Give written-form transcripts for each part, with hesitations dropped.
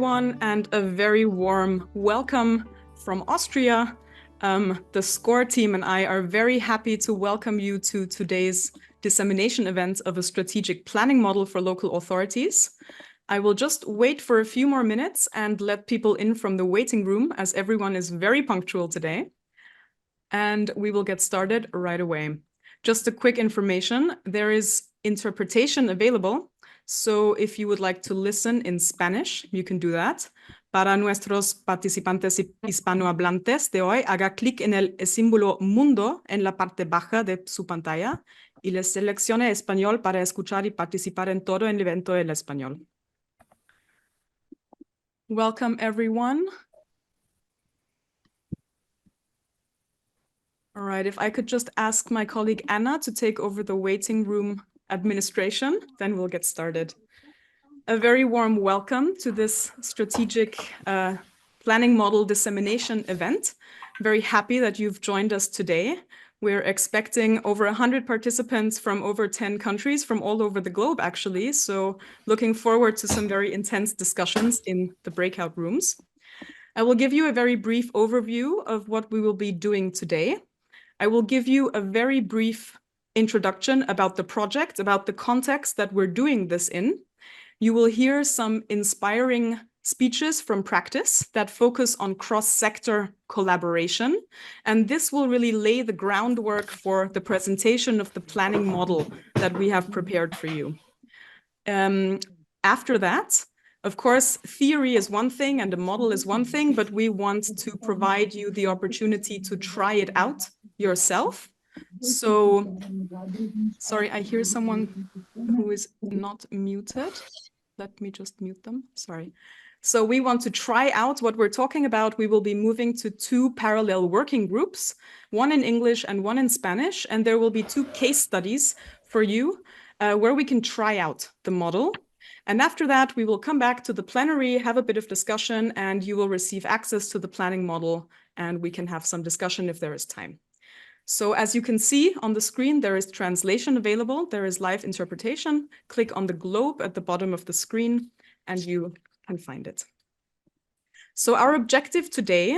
everyone, and a very warm welcome from Austria. The SCORE team and I are very happy to welcome you to today's dissemination event of a strategic planning model for local authorities. I will just wait for a few more minutes and let people in from the waiting room, as everyone is very punctual today. And we will get started right away. Just a quick information, there is interpretation available. So if you would like to listen in Spanish, you can do that. Para nuestros participantes hispanohablantes de hoy, haga clic en el símbolo mundo en la parte baja de su pantalla y les seleccione español para escuchar y participar en todo el evento en español. Welcome, everyone. All right, if I could just ask my colleague Anna to take over the waiting room administration, then we'll get started. A very warm welcome to this strategic planning model dissemination event. Very happy that you've joined us today. We're expecting over 100 participants from over 10 countries from all over the globe, actually. So looking forward to some very intense discussions in the breakout rooms. I will give you a very brief overview of what we will be doing today. I will give you a very brief introduction about the project, about the context that we're doing this in. You will hear some inspiring speeches from practice that focus on cross-sector collaboration. And this will really lay the groundwork for the presentation of the planning model that we have prepared for you. After that, of course, theory is one thing and a model is one thing, but we want to provide you the opportunity to try it out yourself. So, sorry, I hear someone who is not muted. Let me just mute them, sorry. So we want to try out what we're talking about. We will be moving to 2 parallel working groups, one in English and one in Spanish, and there will be 2 case studies for you where we can try out the model. And after that, we will come back to the plenary, have a bit of discussion, and you will receive access to the planning model, and we can have some discussion if there is time. So as you can see on the screen, there is translation available. There is live interpretation. Click on the globe at the bottom of the screen and you can find it. So our objective today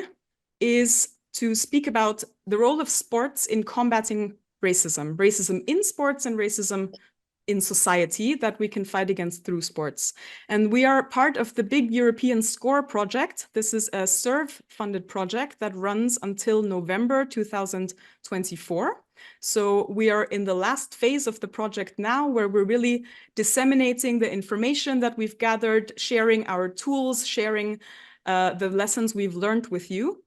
is to speak about the role of sports in combating racism, racism in sports and racism in society that we can fight against through sports. And we are part of the big European SCORE project. This is a SERV-funded project that runs until November 2024. So we are in the last phase of the project now, where we're really disseminating the information that we've gathered, sharing our tools, sharing the lessons we've learned with you.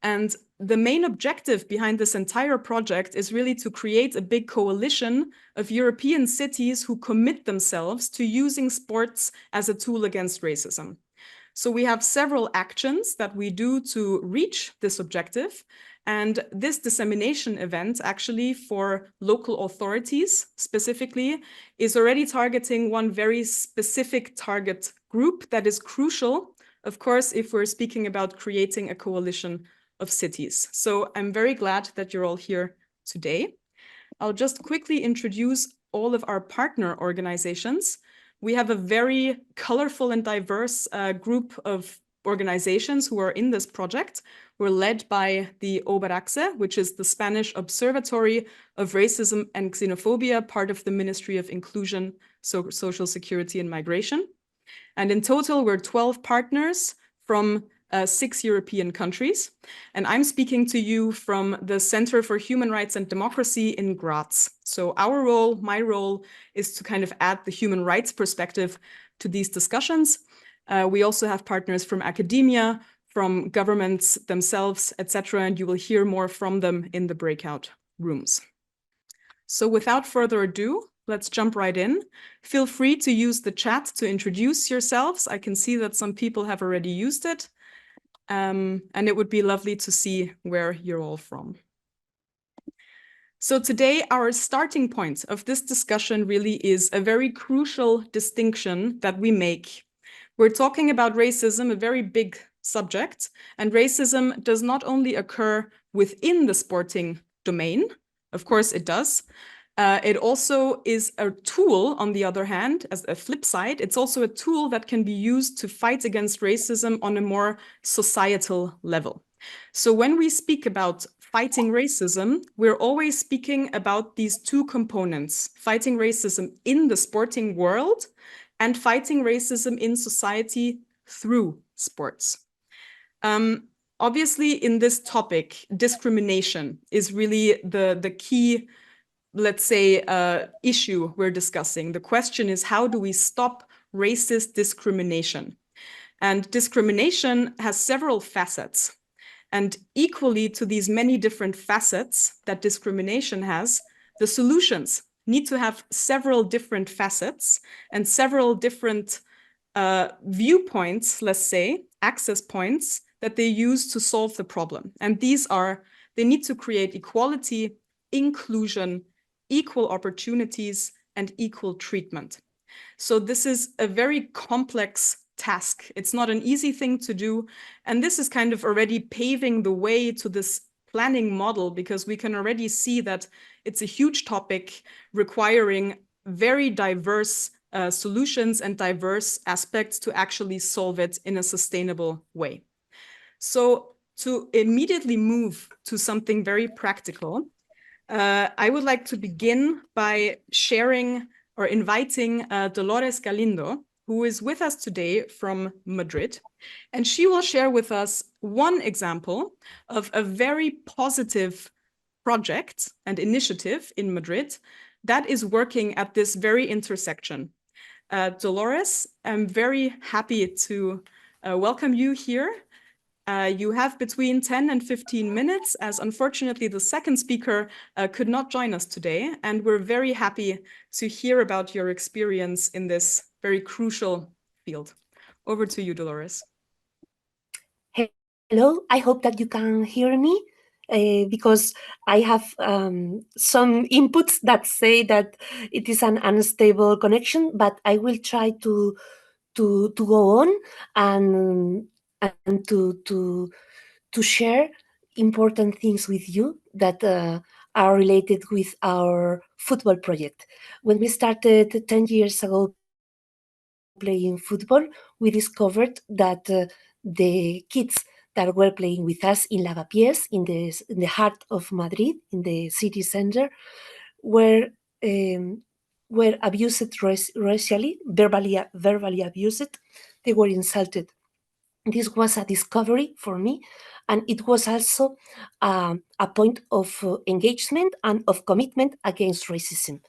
And the main objective behind this entire project is really to create a big coalition of European cities who commit themselves to using sports as a tool against racism. So we have several actions that we do to reach this objective. And this dissemination event, actually for local authorities specifically, is already targeting one very specific target group that is crucial, of course, if we're speaking about creating a coalition of cities. So I'm very glad that you're all here today. I'll just quickly introduce all of our partner organizations. We have a very colorful and diverse group of organizations who are in this project. We're led by the Oberachse, which is the Spanish Observatory of Racism and Xenophobia, part of the Ministry of Inclusion, Social Security and Migration. And in total, we're 12 partners from 6 European countries. And I'm speaking to you from the Center for Human Rights and Democracy in Graz. So our role, my role, is to kind of add the human rights perspective to these discussions. We also have partners from academia, from governments themselves, etc. And you will hear more from them in the breakout rooms. So without further ado, let's jump right in. Feel free to use the chat to introduce yourselves. I can see that some people have already used it. And it would be lovely to see where you're all from. So today, our starting point of this discussion really is a very crucial distinction that we make. We're talking about racism, a very big subject, and racism does not only occur within the sporting domain, of course it does, It also is a tool, on the other hand, as a flip side, it's also a tool that can be used to fight against racism on a more societal level. So when we speak about fighting racism, we're always speaking about these two components: fighting racism in the sporting world and fighting racism in society through sports. Obviously, in this topic, discrimination is really the key, let's say, issue we're discussing. The question is, how do we stop racist discrimination? And discrimination has several facets. And equally to these many different facets that discrimination has, the solutions need to have several different facets and several different viewpoints, let's say, access points that they use to solve the problem. And these are, they need to create equality, inclusion, equal opportunities, and equal treatment. So this is a very complex task. It's not an easy thing to do. And this is kind of already paving the way to this planning model, because we can already see that it's a huge topic requiring very diverse solutions and diverse aspects to actually solve it in a sustainable way. So to immediately move to something very practical, I would like to begin by sharing or inviting Dolores Galindo, who is with us today from Madrid. And she will share with us one example of a very positive project and initiative in Madrid that is working at this very intersection. Dolores, I'm very happy to welcome you here. You have between 10 and 15 minutes, as unfortunately the second speaker could not join us today. And we're very happy to hear about your experience in this very crucial field. Over to you, Dolores. Hello, I hope that you can hear me. Because I have some inputs that say that it is an unstable connection, but I will try to go on and to share important things with you that are related with our football project. When we started 10 years ago playing football, we discovered that the kids that were playing with us in Lavapiés, in the heart of Madrid, in the city center, were abused racially, verbally abused. They were insulted. This was a discovery for me, and it was also a point of engagement and of commitment against racism.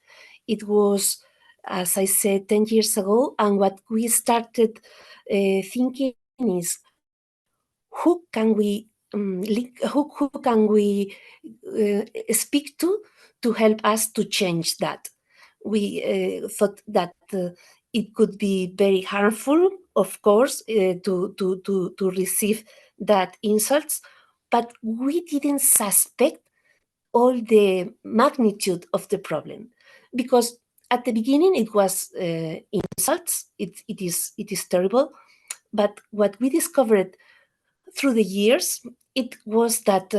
It was, as I said, 10 years ago, and what we started thinking is, who can we speak to help us to change that? We thought that it could be very harmful, of course, to receive that insults, but we didn't suspect all the magnitude of the problem, because at the beginning it was insults. It is terrible, but what we discovered through the years, it was that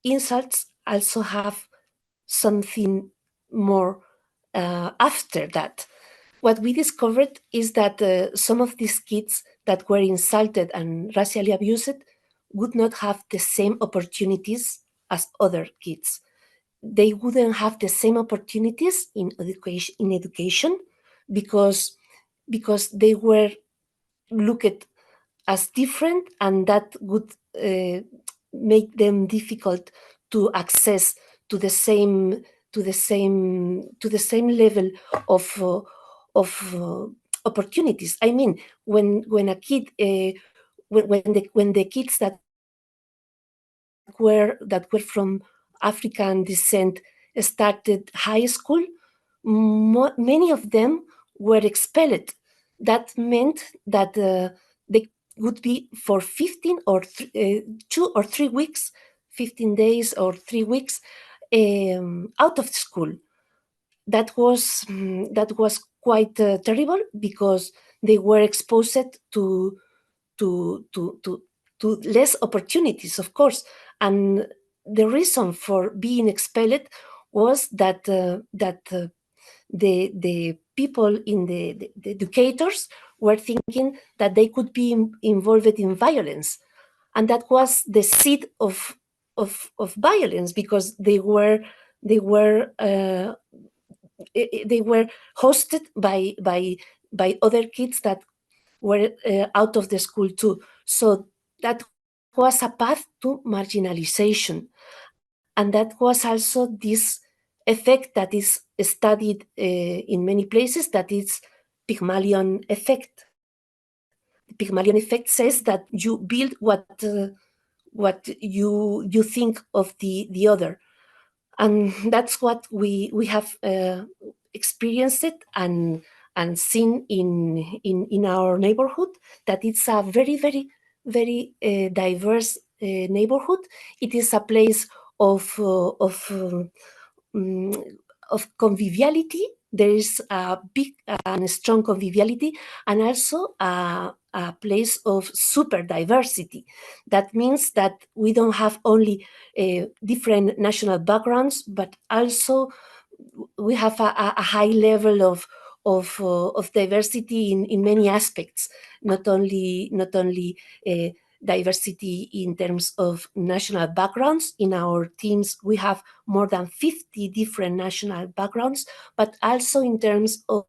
insults also have something more after that. What we discovered is that some of these kids that were insulted and racially abused would not have the same opportunities as other kids. They wouldn't have the same opportunities in education because they were looked as different, and that would make them difficult to access to the same level of opportunities. I mean, when a kid when the kids that were from African descent started high school, many of them were expelled. That meant that they would be for 15 or 2 or 3 weeks, 15 days or 3 weeks out of school. That was quite terrible, because they were exposed to less opportunities, of course. And the reason for being expelled was that the people in the educators were thinking that they could be involved in violence, and that was the seed of violence, because they were hosted by other kids that were out of the school too. So that was a path to marginalization, and that was also this effect that is studied in many places, that is Pygmalion effect. The Pygmalion effect says that you build what you think of the other, and that's what we have experienced it and seen in our neighborhood, that it's a very diverse neighborhood. It is a place of conviviality. There is a big and strong conviviality, and also a place of super diversity. That means that we don't have only different national backgrounds, but also we have a high level of diversity in many aspects. Not only diversity in terms of national backgrounds. In our teams, we have more than 50 different national backgrounds, but also in terms of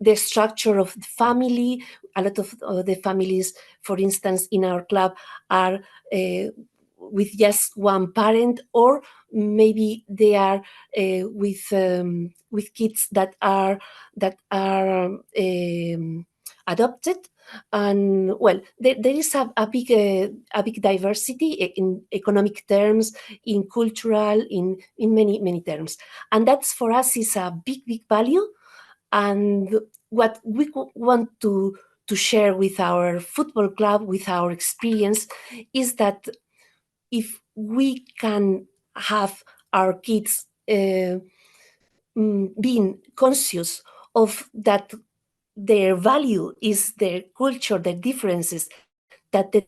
the structure of the family. A lot of the families, for instance, in our club are with just one parent, or maybe they are with kids that are adopted. And well, there is a big diversity in economic terms, in cultural, in many terms, and that's for us is a big value. And what we want to share with our football club, with our experience, is that if we can have our kids being conscious of that their value is their culture, their differences, that that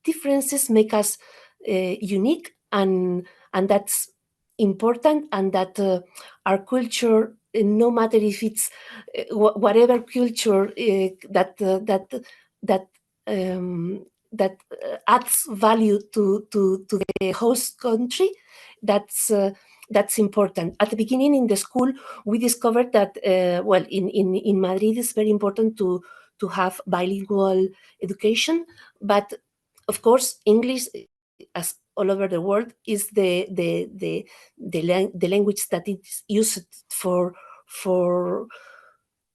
differences make us unique, and that's important, and that our culture, no matter if it's whatever culture that adds value to the host country, that's important. At the beginning in the school, we discovered that well, in Madrid, it's very important to have bilingual education, but of course English, as all over the world, is the language that is used for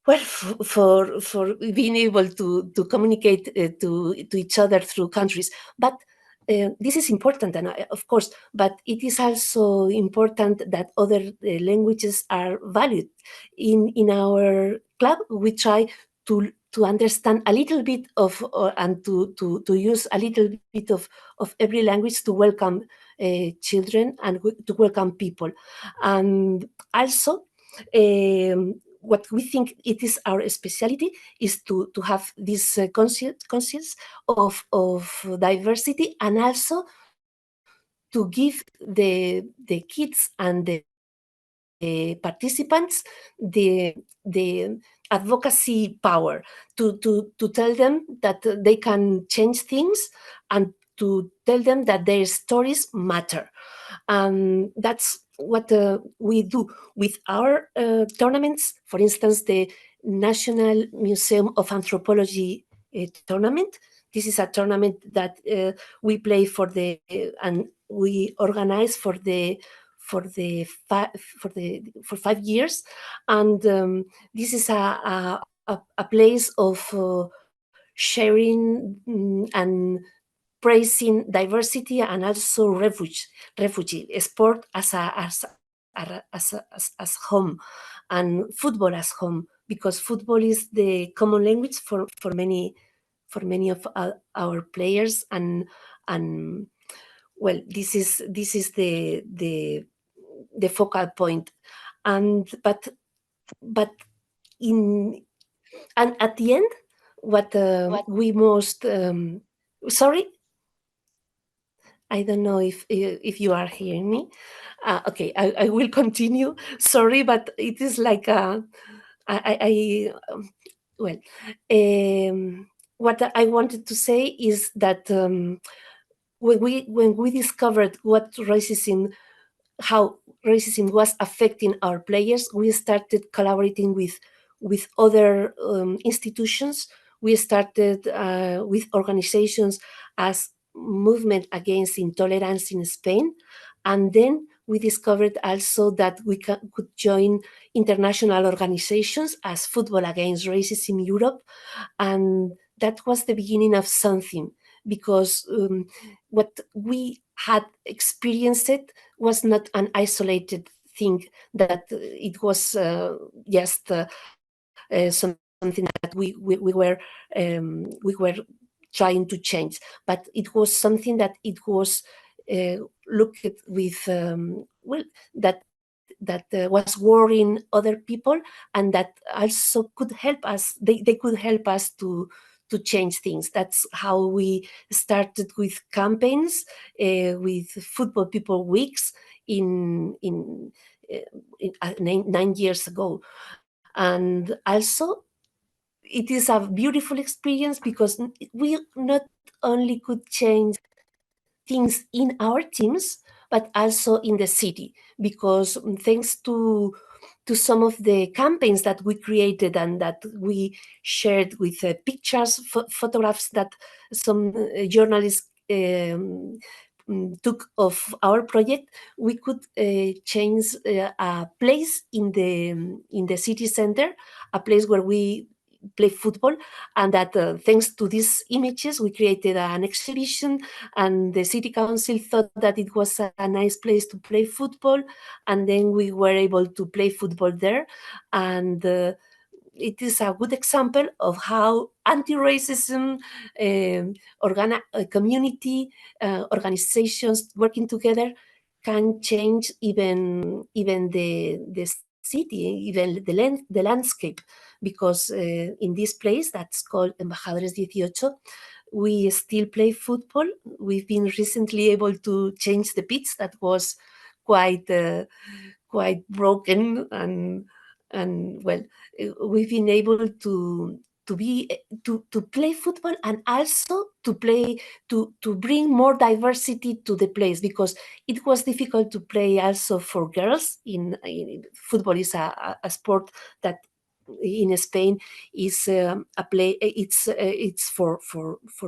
well, for being able to communicate to each other through countries. But this is important, and of course, but it is also important that other languages are valued. In our club, we try to understand a little bit of and to use a little bit of every language to welcome children and to welcome people. And also, what we think it is our specialty is to have this conscience of diversity, and also to give the kids and the participants the advocacy power to tell them that they can change things, and to tell them that their stories matter. And that's what we do with our tournaments. For instance, the National Museum of Anthropology tournament. This is a tournament that we play for and we organize for 5 years, and this is a place of sharing and praising diversity, and also refugee sport as home, and football as home, because football is the common language for many of our players, and well, this is the focal point. And but in and at the end, what we most sorry I don't know if you are hearing me. Okay, I will continue. Sorry, but it is like well, what I wanted to say is that when we discovered what racism, how racism was affecting our players, we started collaborating with other institutions. We started with organizations as Movement Against Intolerance in Spain, and then we discovered also that we could join international organizations as Football Against Racism Europe, and that was the beginning of something, because what we had experienced was not an isolated thing, that it was just something that we were trying to change, but it was something that it was looked with that was worrying other people, and that also could help us. They could help us to change things. That's how we started with campaigns, with Football People Weeks in 9 years ago. And also, it is a beautiful experience because we not only could change things in our teams, but also in the city, because thanks to some of the campaigns that we created and that we shared with pictures, photographs that some journalists took of our project, we could change a place in the city center, a place where we play football, and that thanks to these images we created an exhibition, and the city council thought that it was a nice place to play football, and then we were able to play football there. And it is a good example of how anti-racism, community organizations working together can change even the city, even the landscape, because in this place that's called Embajadores 18, we still play football. We've been recently able to change the pitch that was quite broken, and well, we've been able to play football, and also to bring more diversity to the place, because it was difficult to play also for girls. In football is a sport that in Spain is a play. It's for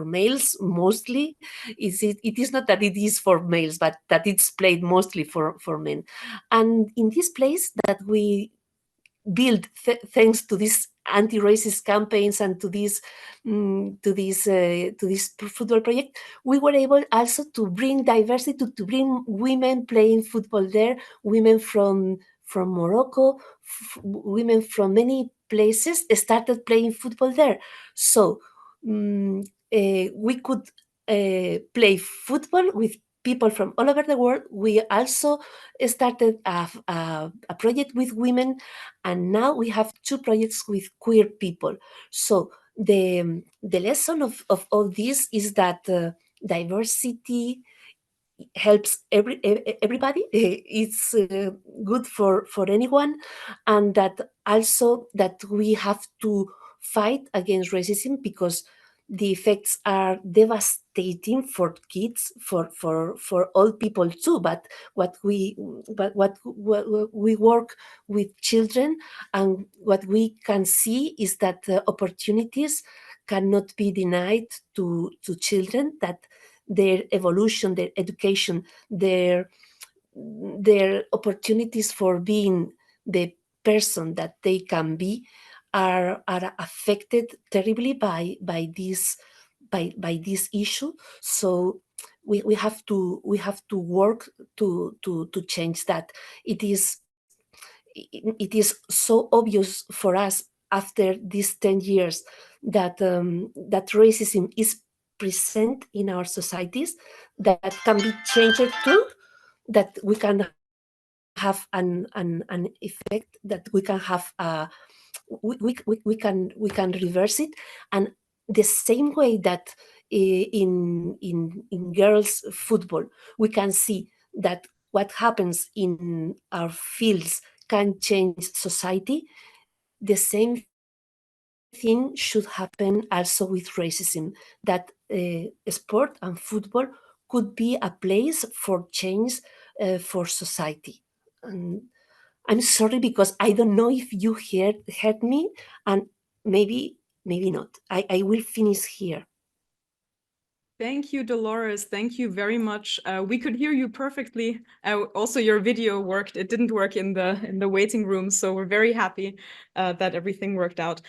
males mostly. It is not that it is for males, but that it's played mostly for men. And in this place that we built thanks to these anti-racist campaigns and to this football project, we were able also to bring diversity, to bring women playing football there, women from Morocco, women from many places started playing football there. So we could play football with people from all over the world. We also started a project with women, and now we have 2 projects with queer people. So the lesson of all this is that diversity helps everybody. It's good for anyone, and that also that we have to fight against racism, because the effects are devastating for kids, for old people too. But what we work with children, and what we can see is that opportunities cannot be denied to children, that their evolution, their education, their opportunities for being the person that they can be are affected terribly by this issue. So we have to work to change that. It is so obvious for us after these 10 years that that racism is present in our societies, that can be changed too, that we can have an effect, that we can have we can reverse it. And the same way that in girls football, we can see that what happens in our fields can change society. The same thing should happen also with racism, that sport and football could be a place for change for society. And I'm sorry because I don't know if you heard me, and maybe not. I will finish here. Thank you, Dolores. Thank you very much. We could hear you perfectly. Also, your video worked. It didn't work in the waiting room, so we're very happy that everything worked out.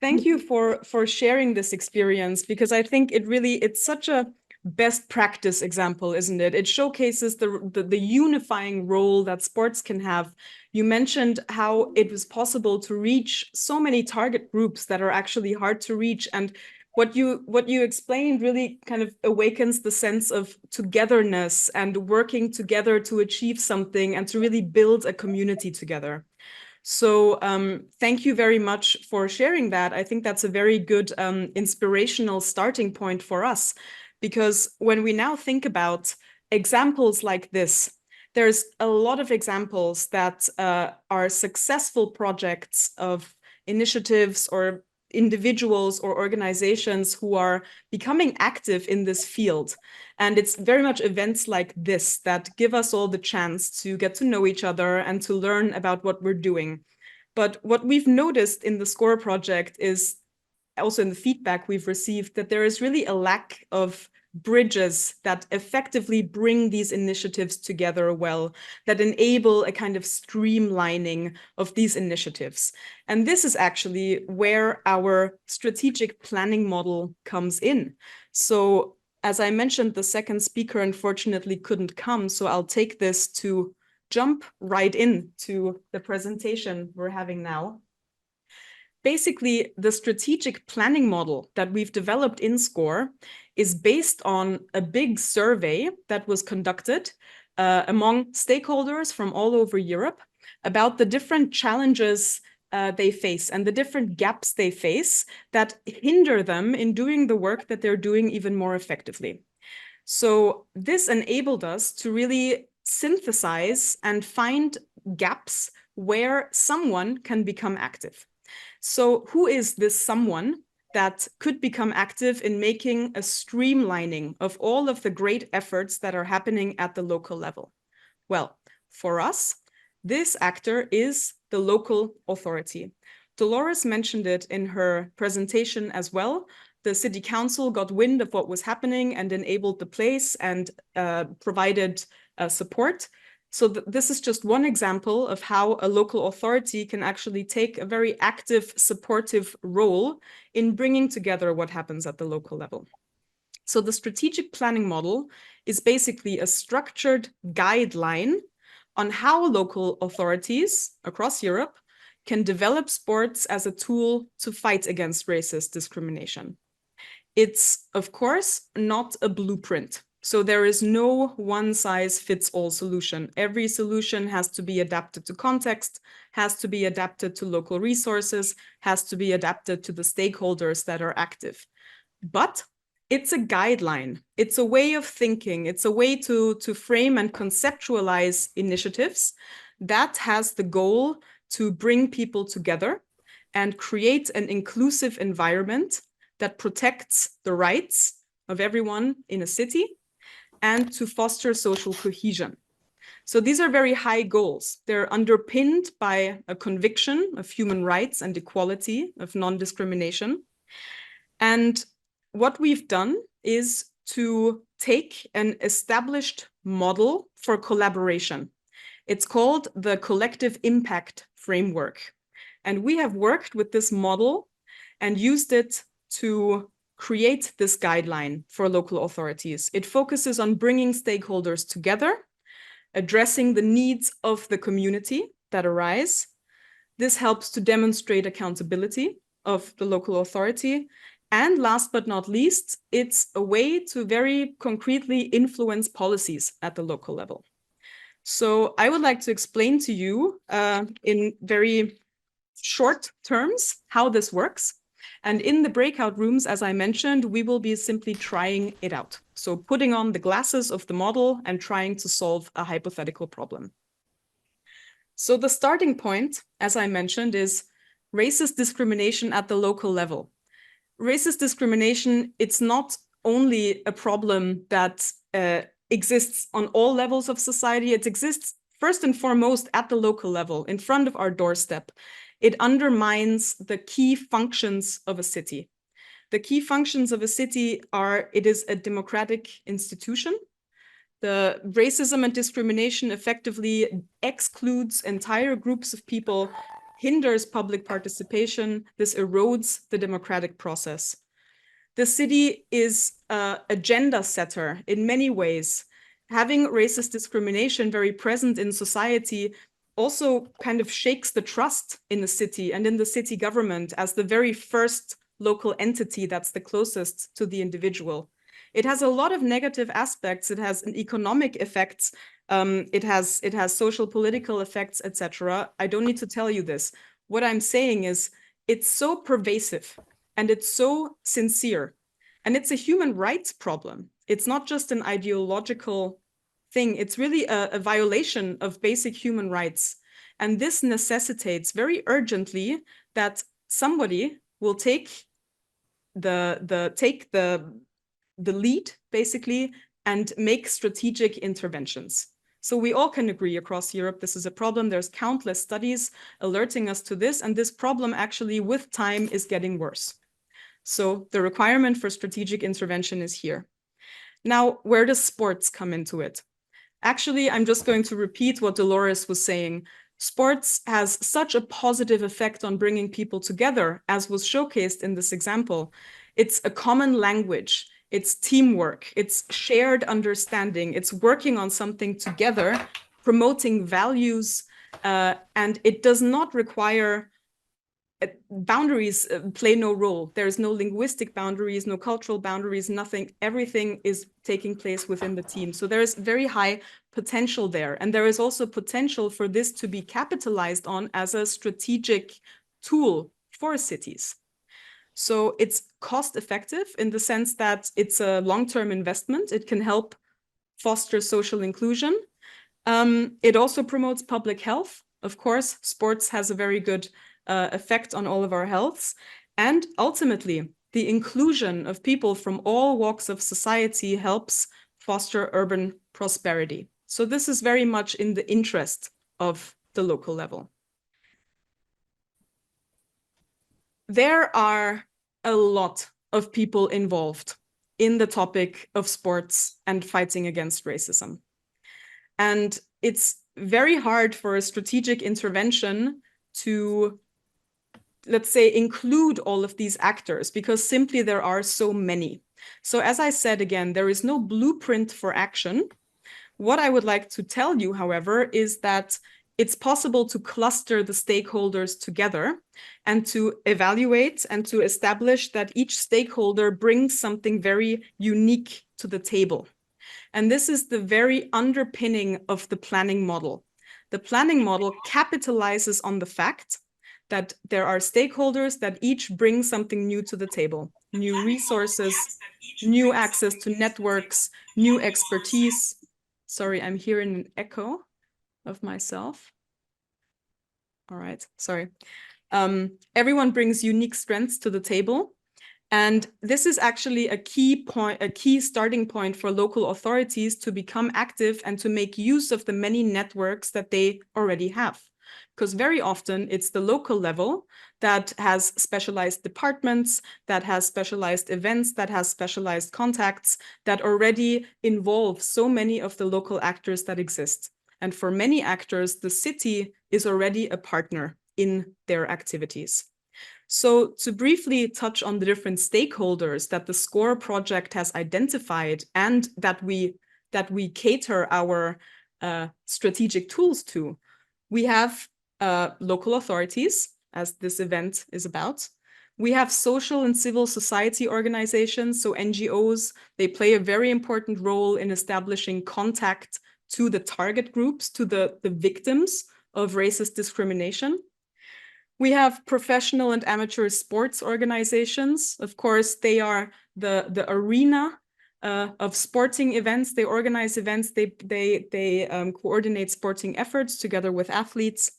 Thank you for sharing this experience, because I think it's such a best practice example, isn't it? It showcases the unifying role that sports can have. You mentioned how it was possible to reach so many target groups that are actually hard to reach, and what you explained really kind of awakens the sense of togetherness and working together to achieve something and to really build a community together. So thank you very much for sharing that. I think that's a very good inspirational starting point for us, because when we now think about examples like this, there's a lot of examples that are successful projects of initiatives or individuals or organizations who are becoming active in this field. And it's very much events like this that give us all the chance to get to know each other and to learn about what we're doing. But what we've noticed in the SCORE project is, also in the feedback we've received, that there is really a lack of bridges that effectively bring these initiatives together well, that enable a kind of streamlining of these initiatives. And this is actually where our strategic planning model comes in. So as I mentioned, the second speaker unfortunately couldn't come, so I'll take this to jump right into the presentation we're having now. Basically, the strategic planning model that we've developed in SCORE is based on a big survey that was conducted among stakeholders from all over Europe about the different challenges they face and the different gaps they face that hinder them in doing the work that they're doing even more effectively. So this enabled us to really synthesize and find gaps where someone can become active. So who is this someone that could become active in making a streamlining of all of the great efforts that are happening at the local level? Well, for us, this actor is the local authority. Dolores mentioned it in her presentation as well. The city council got wind of what was happening and enabled the place and provided support. So this is just one example of how a local authority can actually take a very active, supportive role in bringing together what happens at the local level. So the strategic planning model is basically a structured guideline on how local authorities across Europe can develop sports as a tool to fight against racist discrimination. It's, of course, not a blueprint. So there is no one-size-fits-all solution. Every solution has to be adapted to context, has to be adapted to local resources, has to be adapted to the stakeholders that are active. But it's a guideline. It's a way of thinking. It's a way to frame and conceptualize initiatives that has the goal to bring people together and create an inclusive environment that protects the rights of everyone in a city and to foster social cohesion. So these are very high goals. They're underpinned by a conviction of human rights and equality, of non-discrimination. And what we've done is to take an established model for collaboration. It's called the collective impact framework. And we have worked with this model and used it to create this guideline for local authorities. It focuses on bringing stakeholders together, addressing the needs of the community that arise. This helps to demonstrate accountability of the local authority. And last but not least, it's a way to very concretely influence policies at the local level. So I would like to explain to you in very short terms how this works. And in the breakout rooms, as I mentioned, we will be simply trying it out. So putting on the glasses of the model and trying to solve a hypothetical problem. So the starting point, as I mentioned, is racist discrimination at the local level. Racist discrimination, it's not only a problem that exists on all levels of society, it exists first and foremost at the local level, in front of our doorstep. It undermines the key functions of a city. The key functions of a city are, it is a democratic institution. The racism and discrimination effectively excludes entire groups of people, hinders public participation. This erodes the democratic process. The city is an agenda setter in many ways. Having racist discrimination very present in society also kind of shakes the trust in the city and in the city government as the very first local entity that's the closest to the individual. It has a lot of negative aspects. It has an economic effects. It has social political effects, etc. I don't need to tell you this. What I'm saying is it's so pervasive and it's so sincere. And it's a human rights problem. It's not just an ideological thing. It's really a violation of basic human rights. And this necessitates very urgently that somebody will take the lead, basically, and make strategic interventions. So we all can agree across Europe, this is a problem. There's countless studies alerting us to this, and this problem actually with time is getting worse. So the requirement for strategic intervention is here. Now, where does sports come into it? Actually, I'm just going to repeat what Dolores was saying. Sports has such a positive effect on bringing people together, as was showcased in this example. It's a common language, it's teamwork, it's shared understanding, it's working on something together, promoting values, and it does not require boundaries play no role. There's no linguistic boundaries, no cultural boundaries, nothing. Everything is taking place within the team. So there is very high potential there. And there is also potential for this to be capitalized on as a strategic tool for cities. So it's cost effective in the sense that it's a long-term investment. It can help foster social inclusion. It also promotes public health. Of course, sports has a very good effect on all of our healths. And ultimately, the inclusion of people from all walks of society helps foster urban prosperity. So this is very much in the interest of the local level. There are a lot of people involved in the topic of sports and fighting against racism. And it's very hard for a strategic intervention to, let's say, include all of these actors because simply there are so many. So as I said again, there is no blueprint for action. What I would like to tell you, however, is that it's possible to cluster the stakeholders together and to evaluate and to establish that each stakeholder brings something very unique to the table. And this is the very underpinning of the planning model. The planning model capitalizes on the fact that there are stakeholders that each bring something new to the table, new resources, new access to networks, new expertise. Sorry, I'm hearing an echo of myself. All right, sorry. Everyone brings unique strengths to the table. And this is actually a key starting point for local authorities to become active and to make use of the many networks that they already have. Because very often it's the local level that has specialized departments, that has specialized events, that has specialized contacts, that already involve so many of the local actors that exist. And for many actors, the city is already a partner in their activities. So to briefly touch on the different stakeholders that the SCORE project has identified and that we cater our strategic tools to, we have local authorities, as this event is about. We have social and civil society organizations, so NGOs. They play a very important role in establishing contact to the target groups, to the victims of racist discrimination. We have professional and amateur sports organizations. Of course, they are the arena of sporting events. They organize events. They coordinate sporting efforts together with athletes.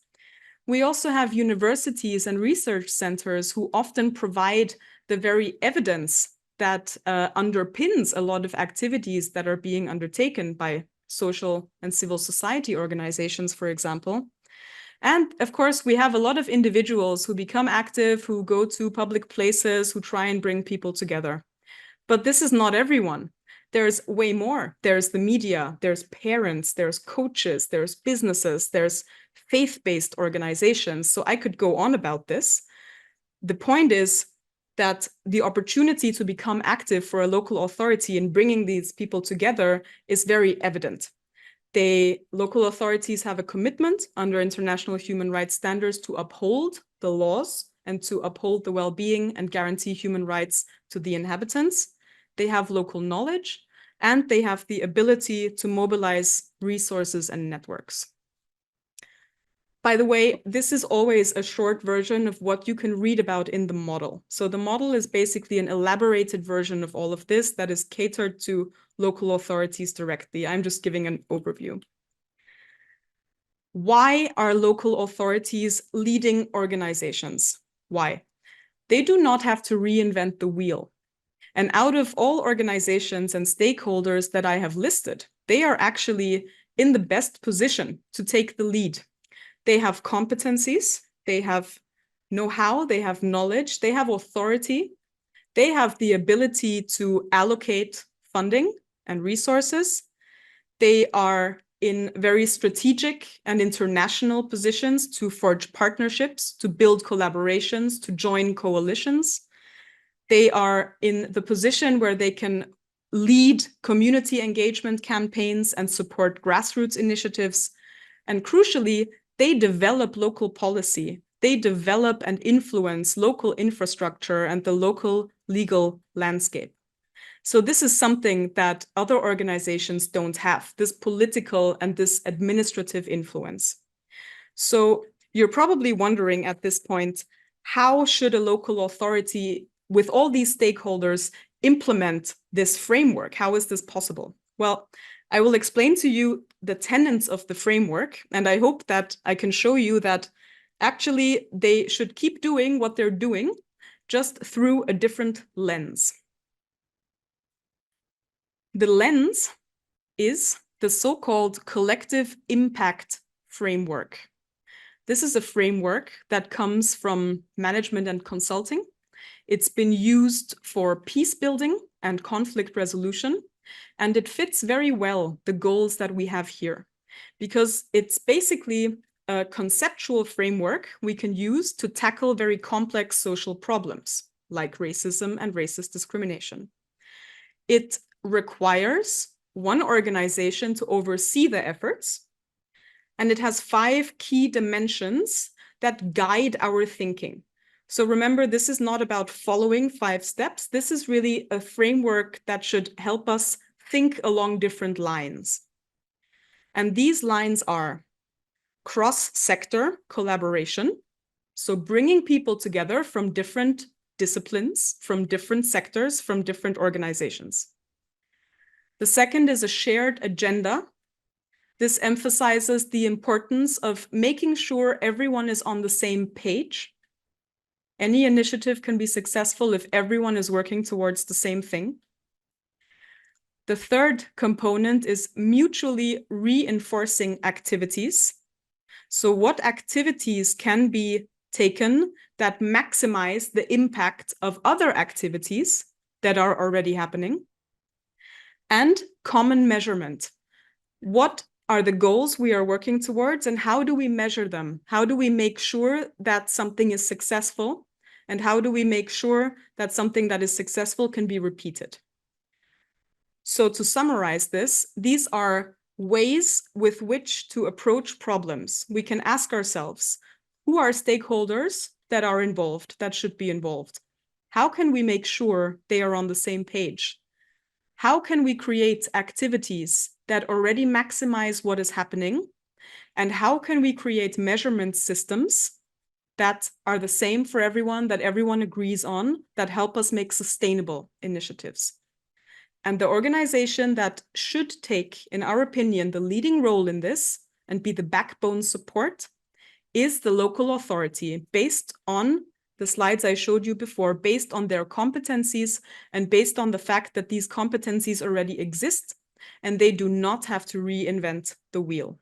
We also have universities and research centers who often provide the very evidence that underpins a lot of activities that are being undertaken by social and civil society organizations, for example. And of course, we have a lot of individuals who become active, who go to public places, who try and bring people together. But this is not everyone. There's way more. There's the media, there's parents, there's coaches, there's businesses, there's faith-based organizations. So I could go on about this. The point is that the opportunity to become active for a local authority in bringing these people together is very evident. Local authorities have a commitment under international human rights standards to uphold the laws and to uphold the well-being and guarantee human rights to the inhabitants. They have local knowledge, and they have the ability to mobilize resources and networks. By the way, this is always a short version of what you can read about in the model. So the model is basically an elaborated version of all of this that is catered to local authorities directly. I'm just giving an overview. Why are local authorities leading organizations? Why? They do not have to reinvent the wheel. And out of all organizations and stakeholders that I have listed, they are actually in the best position to take the lead. They have competencies, they have know-how, they have knowledge, they have authority, they have the ability to allocate funding and resources. They are in very strategic and international positions to forge partnerships, to build collaborations, to join coalitions. They are in the position where they can lead community engagement campaigns and support grassroots initiatives. And crucially, they develop local policy. They develop and influence local infrastructure and the local legal landscape. So this is something that other organizations don't have, this political and this administrative influence. So you're probably wondering at this point, how should a local authority with all these stakeholders implement this framework? How is this possible? Well, I will explain to you the tenets of the framework, and I hope that I can show you that actually they should keep doing what they're doing, just through a different lens. The lens is the so-called collective impact framework. This is a framework that comes from management and consulting. It's been used for peace building and conflict resolution, and it fits very well the goals that we have here, because it's basically a conceptual framework we can use to tackle very complex social problems, like racism and racist discrimination. It requires one organization to oversee the efforts, and it has 5 key dimensions that guide our thinking. So remember, this is not about following 5 steps. This is really a framework that should help us think along different lines. And these lines are cross-sector collaboration, so bringing people together from different disciplines, from different sectors, from different organizations. The second is a shared agenda. This emphasizes the importance of making sure everyone is on the same page. Any initiative can be successful if everyone is working towards the same thing. The third component is mutually reinforcing activities. So what activities can be taken that maximize the impact of other activities that are already happening? And common measurement. What are the goals we are working towards, and how do we measure them? How do we make sure that something is successful? And how do we make sure that something that is successful can be repeated? So to summarize this, these are ways with which to approach problems. We can ask ourselves, who are stakeholders that are involved, that should be involved? How can we make sure they are on the same page? How can we create activities that already maximize what is happening? And how can we create measurement systems that are the same for everyone, that everyone agrees on, that help us make sustainable initiatives. And the organization that should take, in our opinion, the leading role in this and be the backbone support is the local authority, based on the slides I showed you before, based on their competencies and based on the fact that these competencies already exist and they do not have to reinvent the wheel.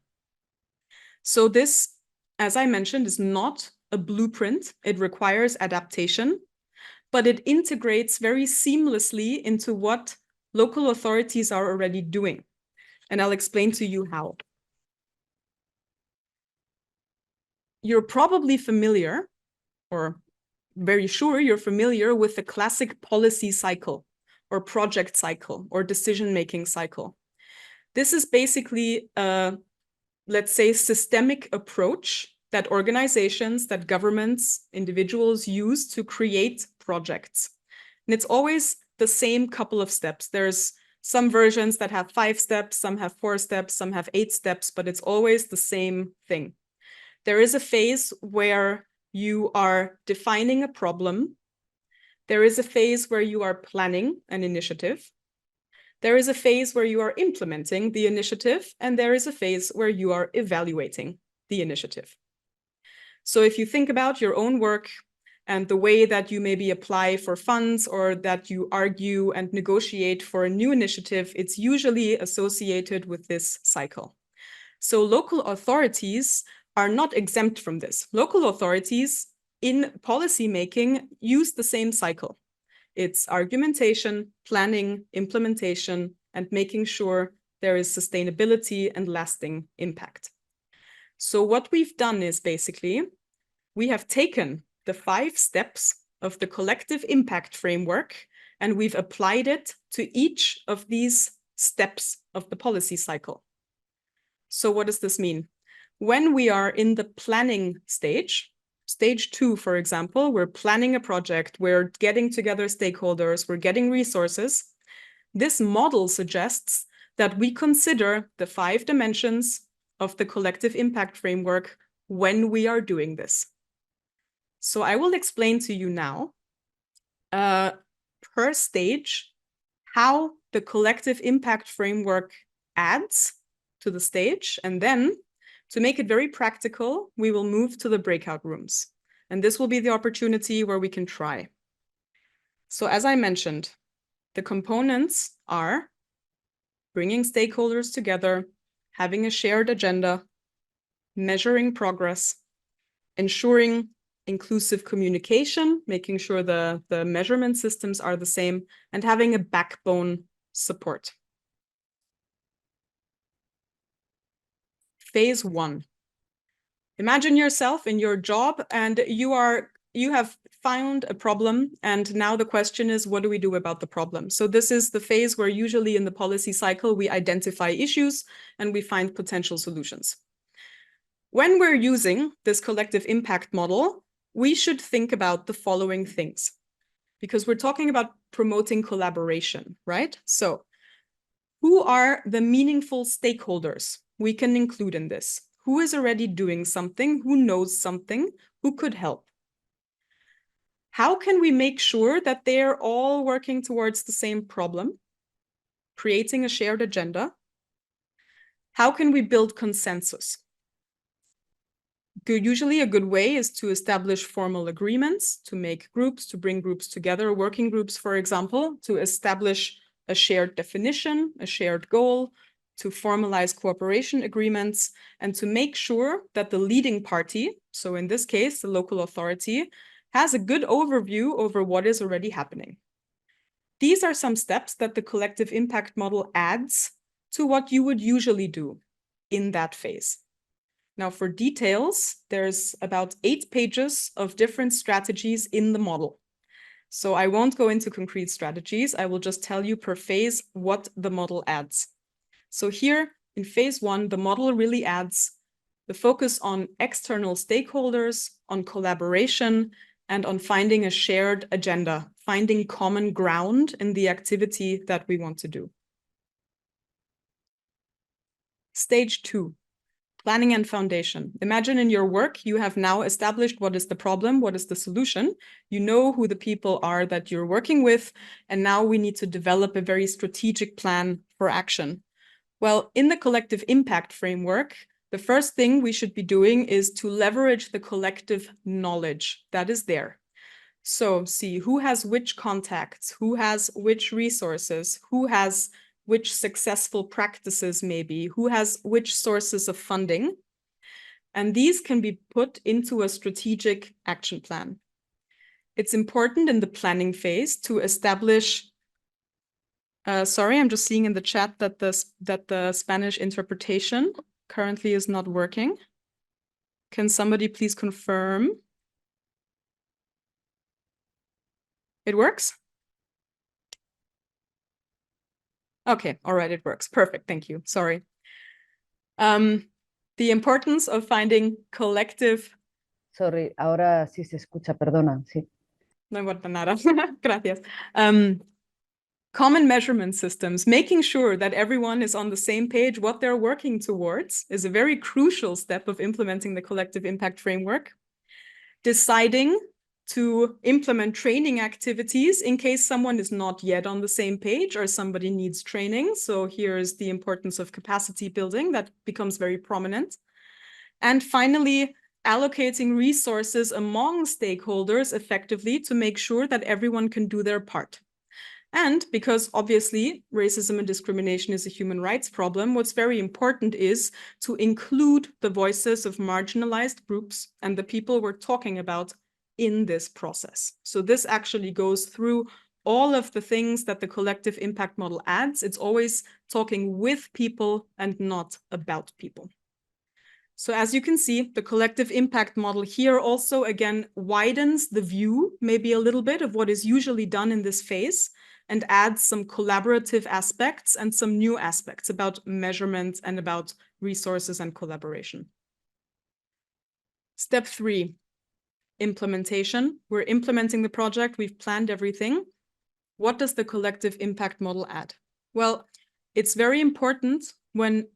So this, as I mentioned, is not a blueprint. It requires adaptation, but it integrates very seamlessly into what local authorities are already doing. And I'll explain to you how. You're probably familiar, or very sure you're familiar with the classic policy cycle or project cycle or decision-making cycle. This is basically a, let's say, systemic approach that organizations, that governments, individuals use to create projects. And it's always the same couple of steps. There's some versions that have 5 steps, some have 4 steps, some have 8 steps, but it's always the same thing. There is a phase where you are defining a problem. There is a phase where you are planning an initiative. There is a phase where you are implementing the initiative, and there is a phase where you are evaluating the initiative. So if you think about your own work and the way that you maybe apply for funds or that you argue and negotiate for a new initiative, it's usually associated with this cycle. So local authorities are not exempt from this. Local authorities in policymaking use the same cycle. It's argumentation, planning, implementation, and making sure there is sustainability and lasting impact. So what we've done is basically, we have taken the 5 steps of the collective impact framework and we've applied it to each of these steps of the policy cycle. So what does this mean? When we are in the planning stage, stage 2, for example, we're planning a project, we're getting together stakeholders, we're getting resources. This model suggests that we consider the 5 dimensions of the collective impact framework when we are doing this. So I will explain to you now, per stage, how the collective impact framework adds to the stage, and then to make it very practical, we will move to the breakout rooms. And this will be the opportunity where we can try. So as I mentioned, the components are bringing stakeholders together, having a shared agenda, measuring progress, ensuring inclusive communication, making sure the measurement systems are the same, and having a backbone support. Phase 1. Imagine yourself in your job and you have found a problem, and now the question is, what do we do about the problem? So this is the phase where usually in the policy cycle we identify issues and we find potential solutions. When we're using this collective impact model, we should think about the following things, because we're talking about promoting collaboration, right? So who are the meaningful stakeholders we can include in this? Who is already doing something? Who knows something? Who could help? How can we make sure that they're all working towards the same problem, creating a shared agenda? How can we build consensus? Usually a good way is to establish formal agreements, to make groups, to bring groups together, working groups, for example, to establish a shared definition, a shared goal, to formalize cooperation agreements, and to make sure that the leading party, so in this case, the local authority, has a good overview over what is already happening. These are some steps that the collective impact model adds to what you would usually do in that phase. Now, for details, there's about 8 pages of different strategies in the model. So I won't go into concrete strategies. I will just tell you per phase what the model adds. So here in phase 1, the model really adds the focus on external stakeholders, on collaboration, and on finding a shared agenda, finding common ground in the activity that we want to do. Stage 2. Planning and foundation. Imagine in your work, you have now established what is the problem, what is the solution. You know who the people are that you're working with, and now we need to develop a very strategic plan for action. Well, in the collective impact framework, the first thing we should be doing is to leverage the collective knowledge that is there. So see who has which contacts, who has which resources, who has which successful practices maybe, who has which sources of funding. And these can be put into a strategic action plan. It's important in the planning phase to establish, sorry, I'm just seeing in the chat that the Spanish interpretation currently is not working. Can somebody please confirm? It works? Okay, all right, it works. Perfect, thank you, sorry. The importance of finding collective... Sorry, ahora sí se escucha, perdona, sí. No importa nada, gracias. Common measurement systems, making sure that everyone is on the same page, what they're working towards, is a very crucial step of implementing the collective impact framework. Deciding to implement training activities in case someone is not yet on the same page or somebody needs training. So here's the importance of capacity building that becomes very prominent. And finally, allocating resources among stakeholders effectively to make sure that everyone can do their part. And because obviously racism and discrimination is a human rights problem, what's very important is to include the voices of marginalized groups and the people we're talking about in this process. So this actually goes through all of the things that the collective impact model adds. It's always talking with people and not about people. So as you can see, the collective impact model here also, again, widens the view maybe a little bit of what is usually done in this phase and adds some collaborative aspects and some new aspects about measurement and about resources and collaboration. Step 3, implementation. We're implementing the project, we've planned everything. What does the collective impact model add? Well, it's very important when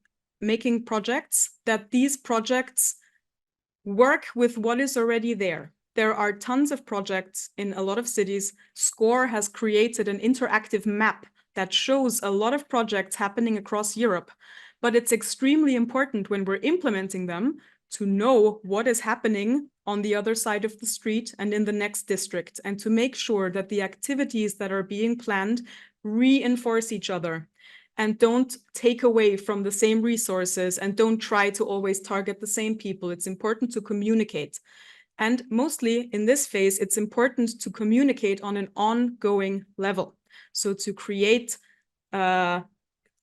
making projects that these projects work with what is already there. There are tons of projects in a lot of cities. SCORE has created an interactive map that shows a lot of projects happening across Europe, but it's extremely important when we're implementing them to know what is happening on the other side of the street and in the next district, and to make sure that the activities that are being planned reinforce each other and don't take away from the same resources and don't try to always target the same people. It's important to communicate. And mostly in this phase, it's important to communicate on an ongoing level. So to create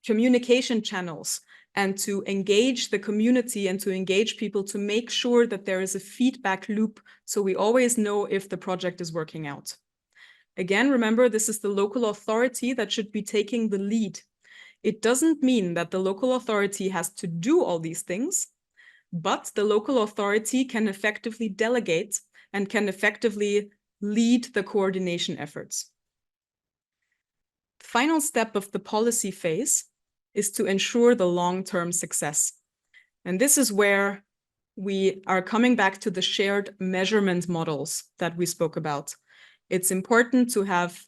communication channels and to engage the community and to engage people to make sure that there is a feedback loop so we always know if the project is working out. Again, remember, this is the local authority that should be taking the lead. It doesn't mean that the local authority has to do all these things, but the local authority can effectively delegate and can effectively lead the coordination efforts. The final step of the policy phase is to ensure the long-term success. And this is where we are coming back to the shared measurement models that we spoke about. It's important to have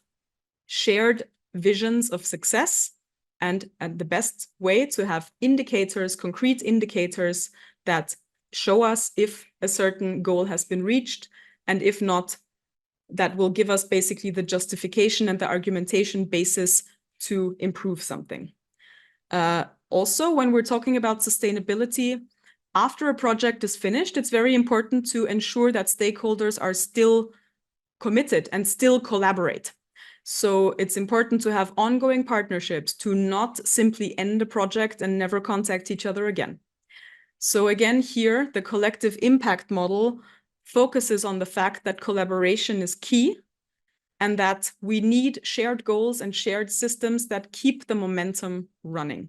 shared visions of success and the best way to have indicators, concrete indicators that show us if a certain goal has been reached, and if not, that will give us basically the justification and the argumentation basis to improve something. Also, when we're talking about sustainability, after a project is finished, it's very important to ensure that stakeholders are still committed and still collaborate. So it's important to have ongoing partnerships, to not simply end a project and never contact each other again. So again, here, the collective impact model focuses on the fact that collaboration is key and that we need shared goals and shared systems that keep the momentum running.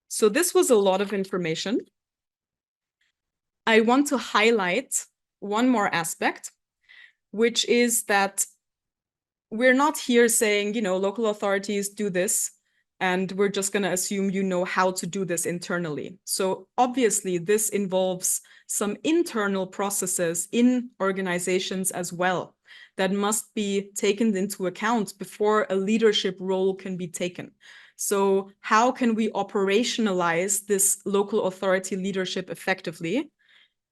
So this was a lot of information. I want to highlight one more aspect, which is that we're not here saying, you know, local authorities do this And we're just going to assume you know how to do this internally. So obviously, this involves some internal processes in organizations as well that must be taken into account before a leadership role can be taken. So how can we operationalize this local authority leadership effectively?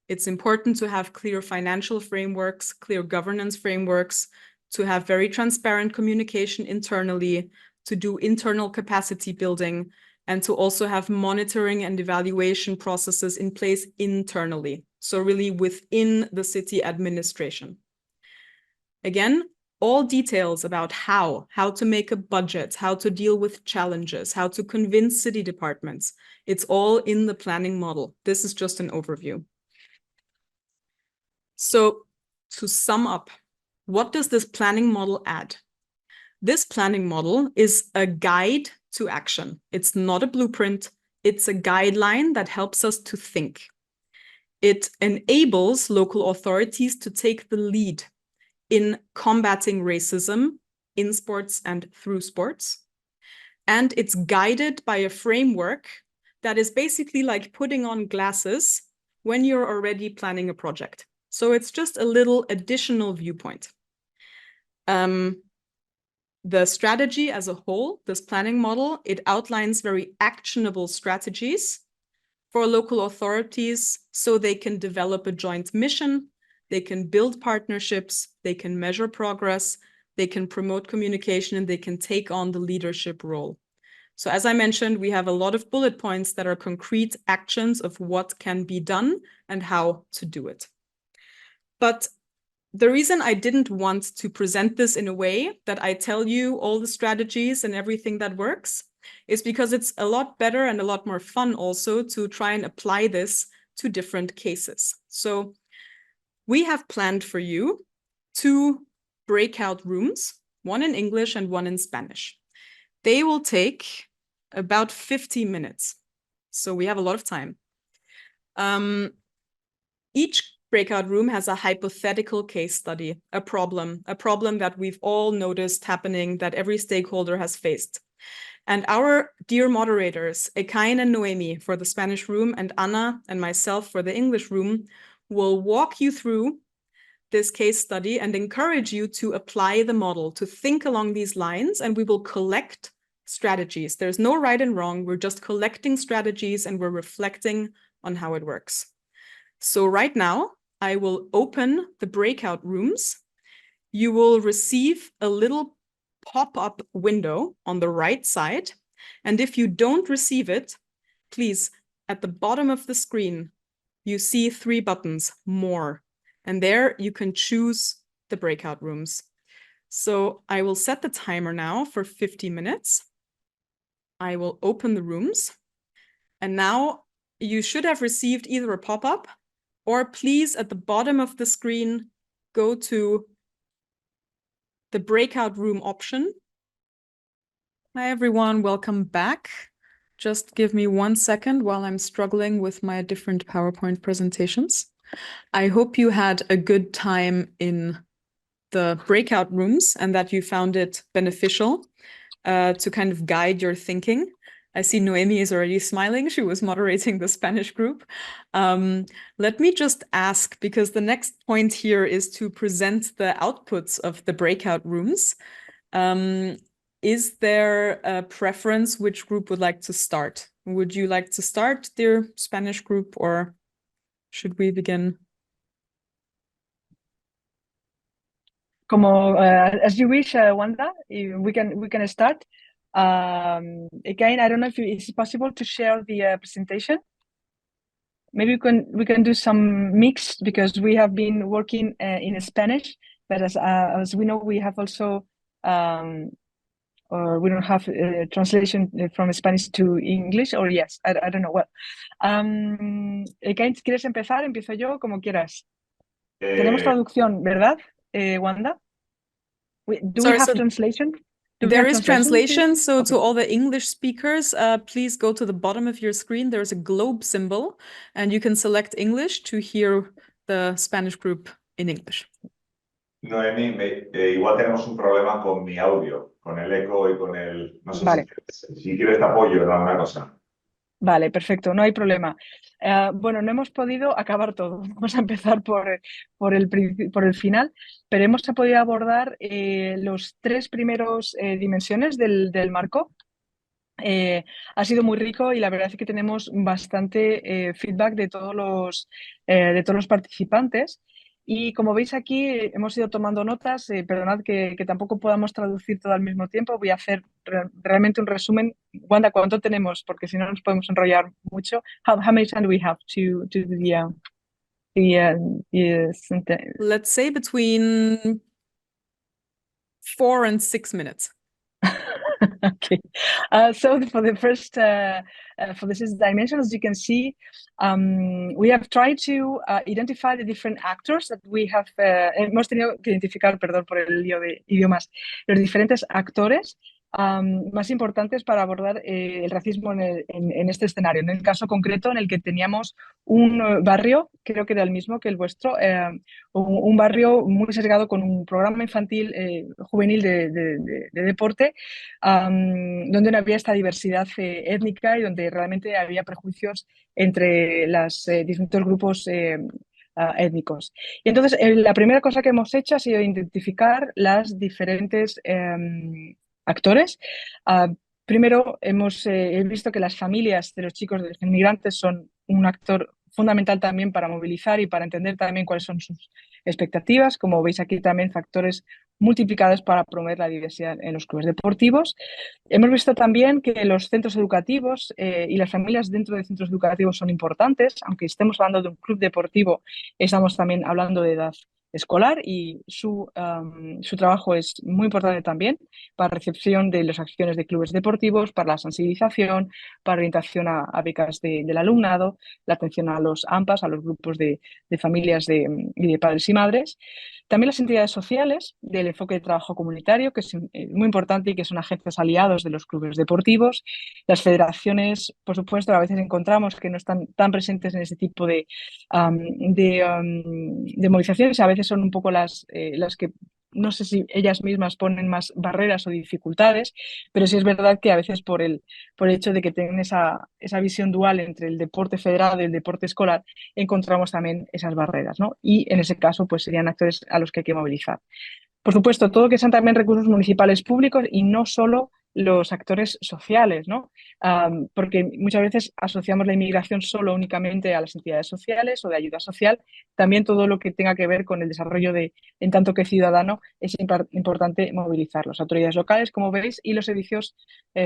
It's important to have clear financial frameworks, clear governance frameworks, to have very transparent communication internally, to do internal capacity building, and to also have monitoring and evaluation processes in place internally. So really within the city administration. Again, all details about how to make a budget, how to deal with challenges, how to convince city departments. It's all in the planning model. This is just an overview. So to sum up, what does this planning model add? This planning model is a guide to action. It's not a blueprint. It's a guideline that helps us to think. It enables local authorities to take the lead in combating racism in sports and through sports. And it's guided by a framework that is basically like putting on glasses when you're already planning a project. So it's just a little additional viewpoint. The strategy as a whole, this planning model, it outlines very actionable strategies for local authorities so they can develop a joint mission, they can build partnerships, they can measure progress, they can promote communication, and they can take on the leadership role. So as I mentioned, we have a lot of bullet points that are concrete actions of what can be done and how to do it. But the reason I didn't want to present this in a way that I tell you all the strategies and everything that works is because it's a lot better and a lot more fun also to try and apply this to different cases. So we have planned for you 2 breakout rooms, one in English and one in Spanish. They will take about 50 minutes. So we have a lot of time. Each breakout room has a hypothetical case study, a problem that we've all noticed happening, that every stakeholder has faced. And our dear moderators, Ekain and Noemi for the Spanish room, and Anna and myself for the English room, will walk you through this case study and encourage you to apply the model, to think along these lines, and we will collect strategies. There's no right and wrong. We're just collecting strategies and we're reflecting on how it works. So right now, I will open the breakout rooms. You will receive a little pop-up window on the right side. And if you don't receive it, please, at the bottom of the screen, you see 3 buttons, more. And there you can choose the breakout rooms. So I will set the timer now for 50 minutes. I will open the rooms. And now you should have received either a pop-up or please, at the bottom of the screen, go to the breakout room option. Hi, everyone. Welcome back. Just give me 1 second while I'm struggling with my different PowerPoint presentations. I hope you had a good time in the breakout rooms and that you found it beneficial to kind of guide your thinking. I see Noemi is already smiling. She was moderating the Spanish group. Let me just ask, because the next point here is to present the outputs of the breakout rooms. Is there a preference which group would like to start? Would you like to start, dear Spanish group, or should we begin? Como as you wish, Wanda. We can start. Again, I don't know if it's possible to share the presentation. Maybe we can do some mix because we have been working in Spanish, but as we know, we have also or we don't have translation from Spanish to English, or yes, I don't know. Well, Again, ¿quieres empezar? Empiezo yo, como quieras. Tenemos traducción, ¿verdad, Wanda? Do we have translation? There is translation, so okay. To all the English speakers, please go to the bottom of your screen. There's a globe symbol, and you can select English to hear the Spanish group in English. Noemi, igual tenemos un problema con mi audio, con el eco y con el... No sé Vale. si quieres te apoyo en alguna cosa. Vale, perfecto, no hay problema. Bueno, no hemos podido acabar todo. Vamos a empezar por el final, pero hemos podido abordar los tres primeros dimensiones del marco. Ha sido muy rico y la verdad es que tenemos bastante feedback de todos los participantes. Y como veis aquí, hemos ido tomando notas. Perdonad que tampoco podamos traducir todo al mismo tiempo. Voy a hacer realmente un resumen. Wanda, ¿cuánto tenemos? Porque si no nos podemos enrollar mucho. How many time do we have to do the Let's say between 4 and 6 minutes. Okay, so for the first, for this dimension, as you can see, we have tried to identify the different actors that we have. Hemos tenido que identificar, perdón por el lío de idiomas, los diferentes actores más importantes para abordar el racismo en este escenario. En el caso concreto en el que teníamos un barrio, creo que era el mismo que el vuestro, un barrio muy sesgado con un programa infantil juvenil de deporte, donde no había esta diversidad étnica y donde realmente había prejuicios entre los distintos grupos étnicos. Y entonces, la primera cosa que hemos hecho ha sido identificar las diferentes actores. Primero, he visto que las familias de los chicos de los inmigrantes son un actor fundamental también para movilizar y para entender también cuáles son sus expectativas. Como veis aquí también factores multiplicados para promover la diversidad en los clubes deportivos. Hemos visto también que los centros educativos y las familias dentro de centros educativos son importantes. Aunque estemos hablando de un club deportivo, estamos también hablando de edad escolar y su trabajo es muy importante también para recepción de las acciones de clubes deportivos, para la sensibilización, para orientación a becas del alumnado, la atención a los AMPAs, a los grupos de familias y de padres y madres. También las entidades sociales del enfoque de trabajo comunitario, que es muy importante y que son agentes aliados de los clubes deportivos. Las federaciones, por supuesto, a veces encontramos que no están tan presentes en ese tipo de movilizaciones. A veces son un poco las que no sé si ellas mismas ponen más barreras o dificultades, pero sí es verdad que a veces por el hecho de que tienen esa visión dual entre el deporte federado y el deporte escolar, encontramos también esas barreras, ¿no? Y en ese caso, pues serían actores a los que hay que movilizar. Por supuesto, todo que sean también recursos municipales públicos y no solo los actores sociales, ¿no? Porque muchas veces asociamos la inmigración solo únicamente a las entidades sociales o de ayuda social. También todo lo que tenga que ver con el desarrollo en tanto que ciudadano es importante movilizar las autoridades locales, como veis, y los servicios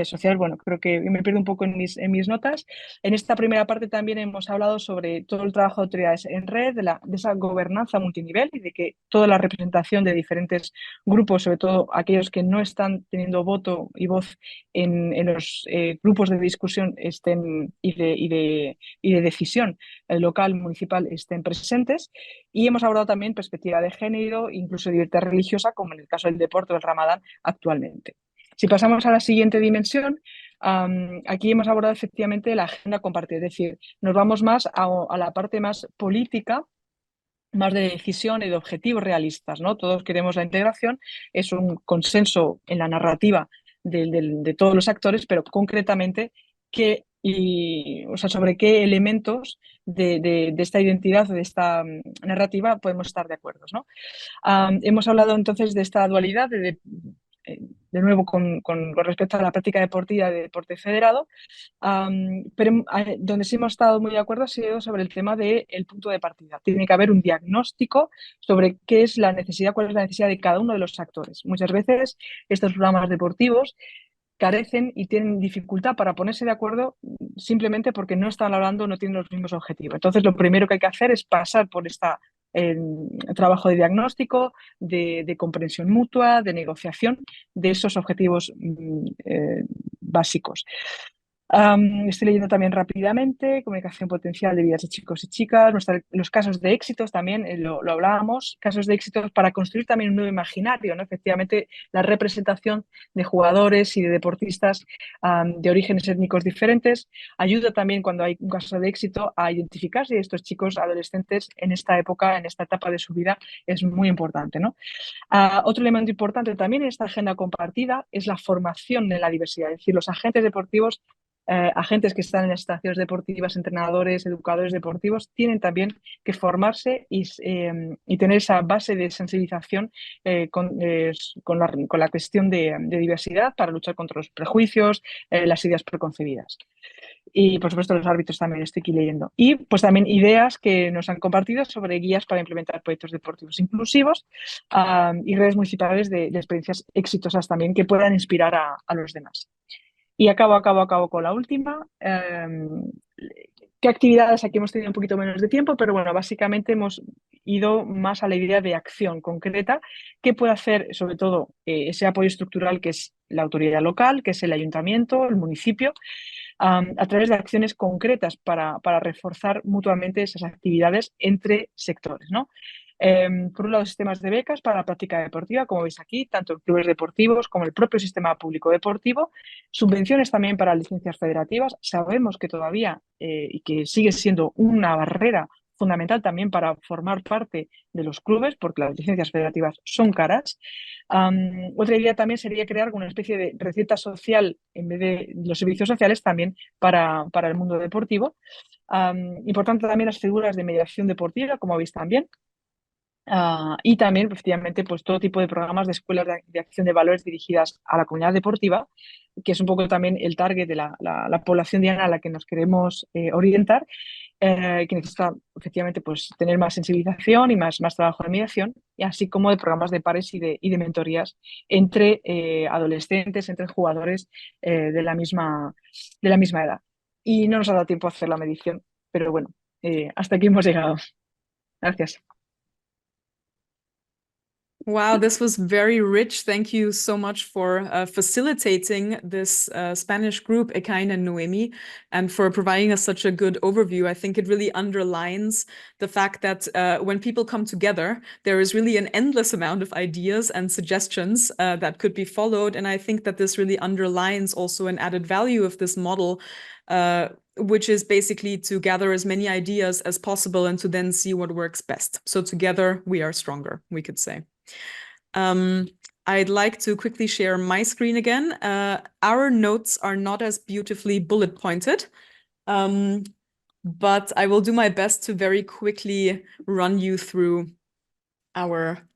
sociales. Bueno, creo que me pierdo un poco en mis notas. En esta primera parte también hemos hablado sobre todo el trabajo de autoridades en red, de esa gobernanza multinivel y de que toda la representación de diferentes grupos, sobre todo aquellos que no están teniendo voto y voz en los grupos de discusión y de decisión local, municipal, estén presentes. Y hemos abordado también perspectiva de género, incluso libertad religiosa, como en el caso del deporte o del Ramadán actualmente. Si pasamos a la siguiente dimensión, aquí hemos abordado efectivamente la agenda compartida, es decir, nos vamos más a la parte más política, más de decisión y de objetivos realistas, ¿no? Todos queremos la integración, es un consenso en la narrativa de todos los actores, pero concretamente sobre qué elementos de esta identidad o de esta narrativa podemos estar de acuerdo, ¿no? Hemos hablado entonces de esta dualidad de nuevo con respecto a la práctica deportiva de deporte federado, pero donde sí hemos estado muy de acuerdo ha sido sobre el tema del punto de partida. Tiene que haber un diagnóstico sobre qué es la necesidad, cuál es la necesidad de cada uno de los actores. Muchas veces estos programas deportivos carecen y tienen dificultad para ponerse de acuerdo simplemente porque no están hablando, no tienen los mismos objetivos. Entonces, lo primero que hay que hacer es pasar por trabajo de diagnóstico, de comprensión mutua, de negociación de esos objetivos básicos. Estoy leyendo también rápidamente, comunicación potencial de vidas de chicos y chicas, los casos de éxitos también, lo hablábamos, casos de éxitos para construir también un nuevo imaginario, ¿no? Efectivamente, la representación de jugadores y de deportistas de orígenes étnicos diferentes ayuda también cuando hay un caso de éxito a identificar si estos chicos adolescentes en esta época, en esta etapa de su vida, es muy importante, ¿no? Otro elemento importante también en esta agenda compartida es la formación en la diversidad, es decir, los agentes deportivos, agentes que están en las instancias deportivas, entrenadores, educadores deportivos, tienen también que formarse y tener esa base de sensibilización con la cuestión de diversidad para luchar contra los prejuicios, las ideas preconcebidas. Y, por supuesto, los árbitros también estoy aquí leyendo. Y, pues, también ideas que nos han compartido sobre guías para implementar proyectos deportivos inclusivos y redes municipales de experiencias exitosas también que puedan inspirar a los demás. Y acabo con la última. ¿Qué actividades? Aquí hemos tenido un poquito menos de tiempo, pero bueno, básicamente hemos ido más a la idea de acción concreta. ¿Qué puede hacer, sobre todo, ese apoyo estructural que es la autoridad local, que es el ayuntamiento, el municipio, a través de acciones concretas para reforzar mutuamente esas actividades entre sectores, ¿no? Por un lado, sistemas de becas para la práctica deportiva, como veis aquí, tanto en clubes deportivos como el propio sistema público deportivo, subvenciones también para licencias federativas. Sabemos que todavía y que sigue siendo una barrera fundamental también para formar parte de los clubes, porque las licencias federativas son caras. Otra idea también sería crear una especie de receta social en vez de los servicios sociales también para el mundo deportivo. Importante también las figuras de mediación deportiva, como veis también. Y también, efectivamente, pues todo tipo de programas de escuelas de acción de valores dirigidas a la comunidad deportiva, que es un poco también el target de la población diana a la que nos queremos orientar, que necesita efectivamente pues, tener más sensibilización y más trabajo de mediación, y así como de programas de pares y de mentorías entre adolescentes, entre jugadores de la misma edad. Y no nos ha dado tiempo a hacer la medición, pero bueno, hasta aquí hemos llegado. Gracias. Wow, this was very rich. Thank you so much for facilitating this Spanish group, Ekain and Noemi, and for providing us such a good overview. I think it really underlines the fact that when people come together, there is really an endless amount of ideas and suggestions that could be followed. And I think that this really underlines also an added value of this model, which is basically to gather as many ideas as possible and to then see what works best. So together we are stronger, we could say. I'd like to quickly share my screen again. Our notes are not as beautifully bullet pointed, but I will do my best to very quickly run you through our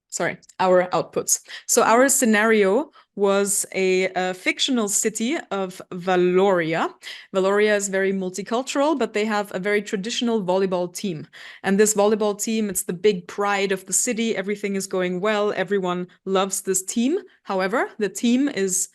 outputs. So our scenario was a fictional city of Valoria. Valoria is very multicultural, but they have a very traditional volleyball team. And this volleyball team, it's the big pride of the city. Everything is going well. Everyone loves this team. However, the team is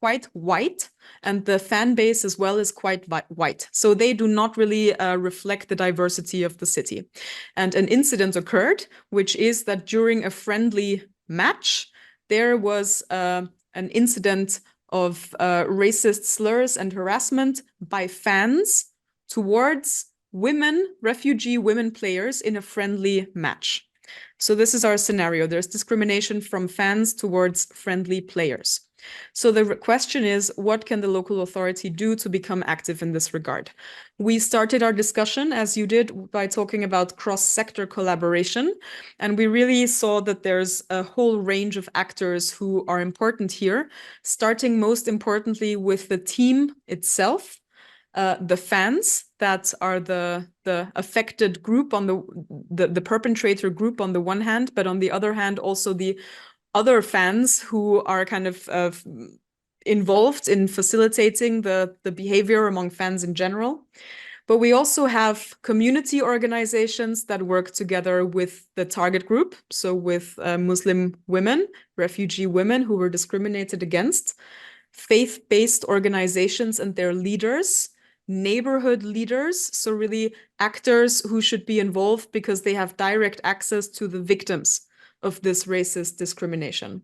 quite white, and the fan base as well is quite white. So they do not really reflect the diversity of the city. And an incident occurred, which is that during a friendly match, there was an incident of racist slurs and harassment by fans towards women, refugee women players in a friendly match. So this is our scenario. There's discrimination from fans towards friendly players. So the question is, what can the local authority do to become active in this regard? We started our discussion, as you did, by talking about cross-sector collaboration. And we really saw that there's a whole range of actors who are important here, starting most importantly with the team itself, the fans that are the affected group on the perpetrator group on the one hand, but on the other hand, also the other fans who are kind of involved in facilitating the behavior among fans in general. But we also have community organizations that work together with the target group, so with Muslim women, refugee women who were discriminated against, faith-based organizations and their leaders, neighborhood leaders, so really actors who should be involved because they have direct access to the victims of this racist discrimination.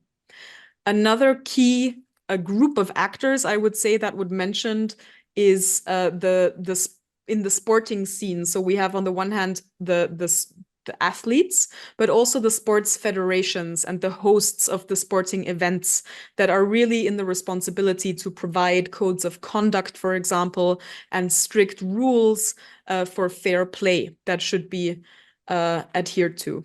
Another key a group of actors, I would say, that would mentioned is in the sporting scene. So we have on the one hand the athletes, but also the sports federations and the hosts of the sporting events that are really in the responsibility to provide codes of conduct, for example, and strict rules for fair play that should be adhered to.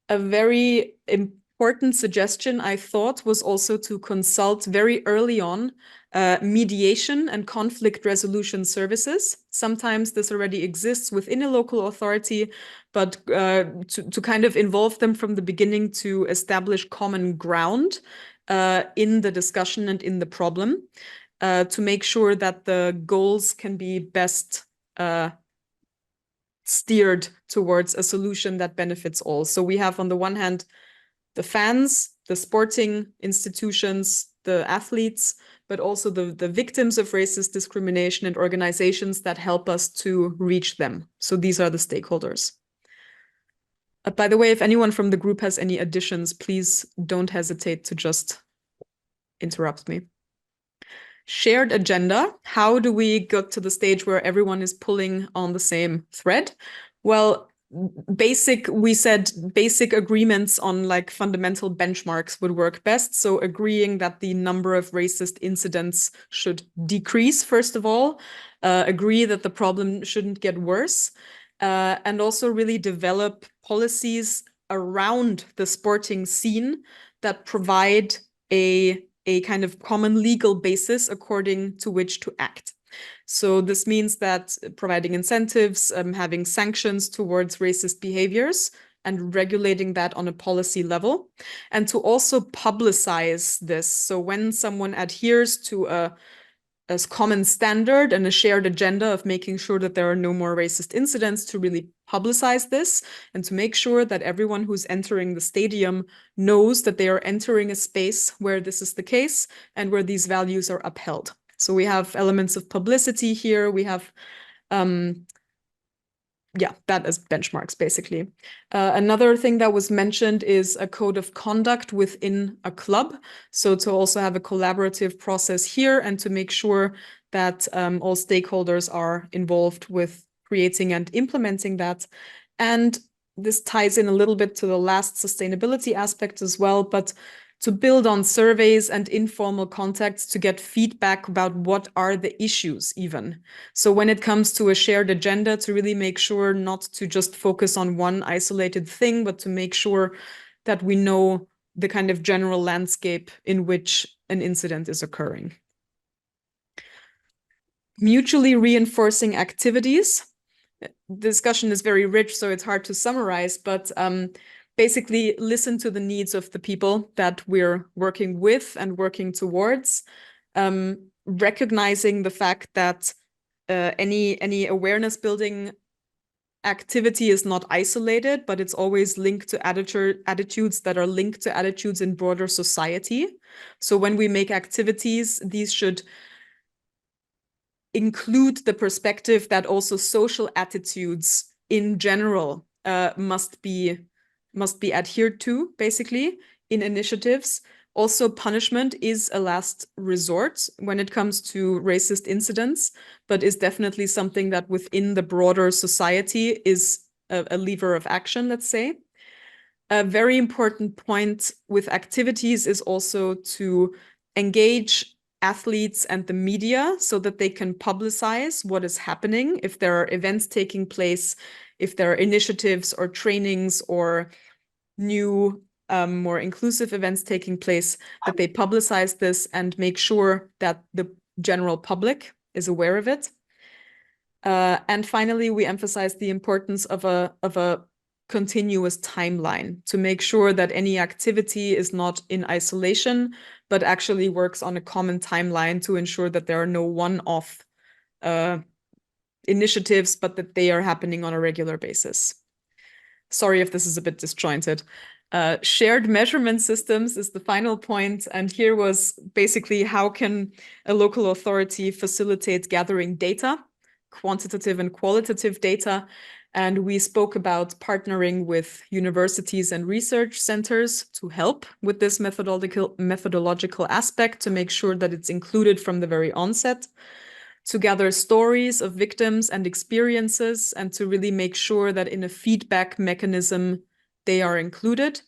A very important suggestion, I thought, was also to consult very early on mediation and conflict resolution services. Sometimes this already exists within a local authority, but to kind of involve them from the beginning to establish common ground in the discussion and in the problem, to make sure that the goals can be best steered towards a solution that benefits all. So we have on the one hand the fans, the sporting institutions, the athletes, but also the victims of racist discrimination and organizations that help us to reach them. So these are the stakeholders. By the way, if anyone from the group has any additions, please don't hesitate to just interrupt me. Shared agenda. How do we get to the stage where everyone is pulling on the same thread? Well, we said basic agreements on like fundamental benchmarks would work best. So agreeing that the number of racist incidents should decrease, first of all, agree that the problem shouldn't get worse, and also really develop policies around the sporting scene that provide a kind of common legal basis according to which to act. So this means that providing incentives, having sanctions towards racist behaviors, and regulating that on a policy level, and to also publicize this. So when someone adheres to a common standard and a shared agenda of making sure that there are no more racist incidents, to really publicize this and to make sure that everyone who's entering the stadium knows that they are entering a space where this is the case and where these values are upheld. So we have elements of publicity here. We have, that as benchmarks, basically. Another thing that was mentioned is a code of conduct within a club. So to also have a collaborative process here and to make sure that all stakeholders are involved with creating and implementing that. And this ties in a little bit to the last sustainability aspect as well, but to build on surveys and informal contacts to get feedback about what are the issues even. So when it comes to a shared agenda, to really make sure not to just focus on one isolated thing, but to make sure that we know the kind of general landscape in which an incident is occurring. Mutually reinforcing activities. The discussion is very rich, so it's hard to summarize, but basically listen to the needs of the people that we're working with and working towards, recognizing the fact that any awareness building activity is not isolated, but it's always linked to attitudes that are linked to attitudes in broader society. So when we make activities, these should include the perspective that also social attitudes in general must be adhered to, basically, in initiatives. Also, punishment is a last resort when it comes to racist incidents, but is definitely something that within the broader society is a lever of action, let's say. A very important point with activities is also to engage athletes and the media so that they can publicize what is happening. If there are events taking place, if there are initiatives or trainings or new, more inclusive events taking place, that they publicize this and make sure that the general public is aware of it. And finally, we emphasize the importance of a continuous timeline to make sure that any activity is not in isolation, but actually works on a common timeline to ensure that there are no one-off initiatives, but that they are happening on a regular basis. Sorry if this is a bit disjointed. Shared measurement systems is the final point. And here was basically how can a local authority facilitate gathering data, quantitative and qualitative data. And we spoke about partnering with universities and research centers to help with this methodological aspect, to make sure that it's included from the very onset, to gather stories of victims and experiences, and to really make sure that in a feedback mechanism they are included,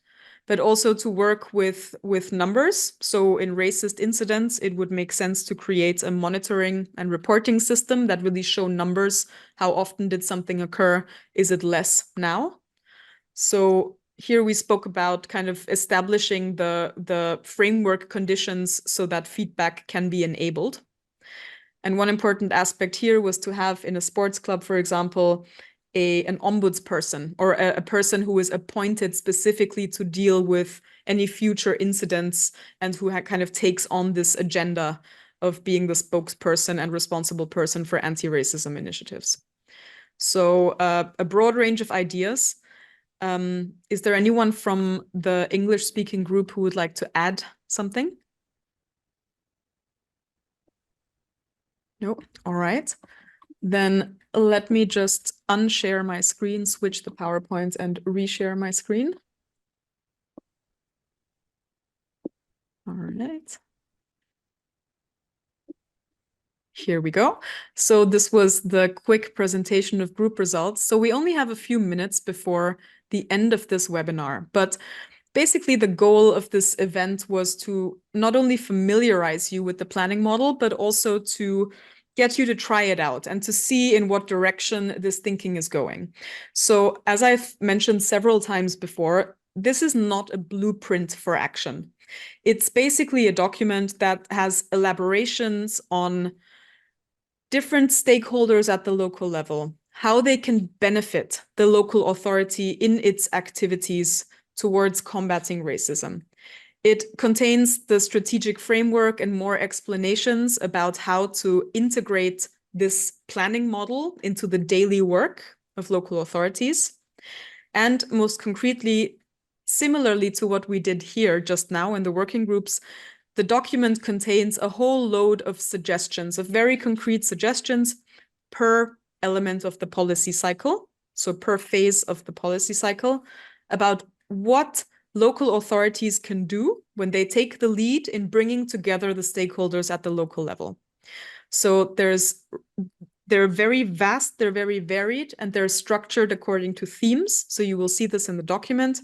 but also to work with numbers. So in racist incidents, it would make sense to create a monitoring and reporting system that really show numbers. How often did something occur? Is it less now? So here we spoke about kind of establishing the framework conditions so that feedback can be enabled. And one important aspect here was to have in a sports club, for example, an ombudsperson, or a person who is appointed specifically to deal with any future incidents and who kind of takes on this agenda of being the spokesperson and responsible person for anti-racism initiatives. So a broad range of ideas. Is there anyone from the English-speaking group who would like to add something? No? All right. Then let me just unshare my screen, switch the PowerPoint, and reshare my screen. All right. Here we go. So this was the quick presentation of group results. So we only have a few minutes before the end of this webinar, but basically the goal of this event was to not only familiarize you with the planning model, but also to get you to try it out and to see in what direction this thinking is going. So as I've mentioned several times before, this is not a blueprint for action. It's basically a document that has elaborations on different stakeholders at the local level, how they can benefit the local authority in its activities towards combating racism. It contains the strategic framework and more explanations about how to integrate this planning model into the daily work of local authorities. And most concretely, similarly to what we did here just now in the working groups, the document contains a whole load of suggestions, of very concrete suggestions per element of the policy cycle, so per phase of the policy cycle, about what local authorities can do when they take the lead in bringing together the stakeholders at the local level. So they're very vast, they're very varied, and they're structured according to themes. So you will see this in the document.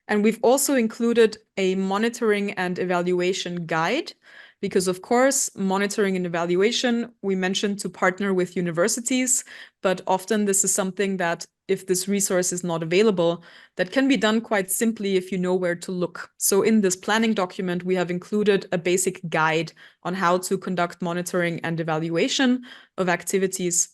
And we've also included a monitoring and evaluation guide, because of course, monitoring and evaluation, we mentioned to partner with universities, but often this is something that if this resource is not available, that can be done quite simply if you know where to look. So in this planning document, we have included a basic guide on how to conduct monitoring and evaluation of activities.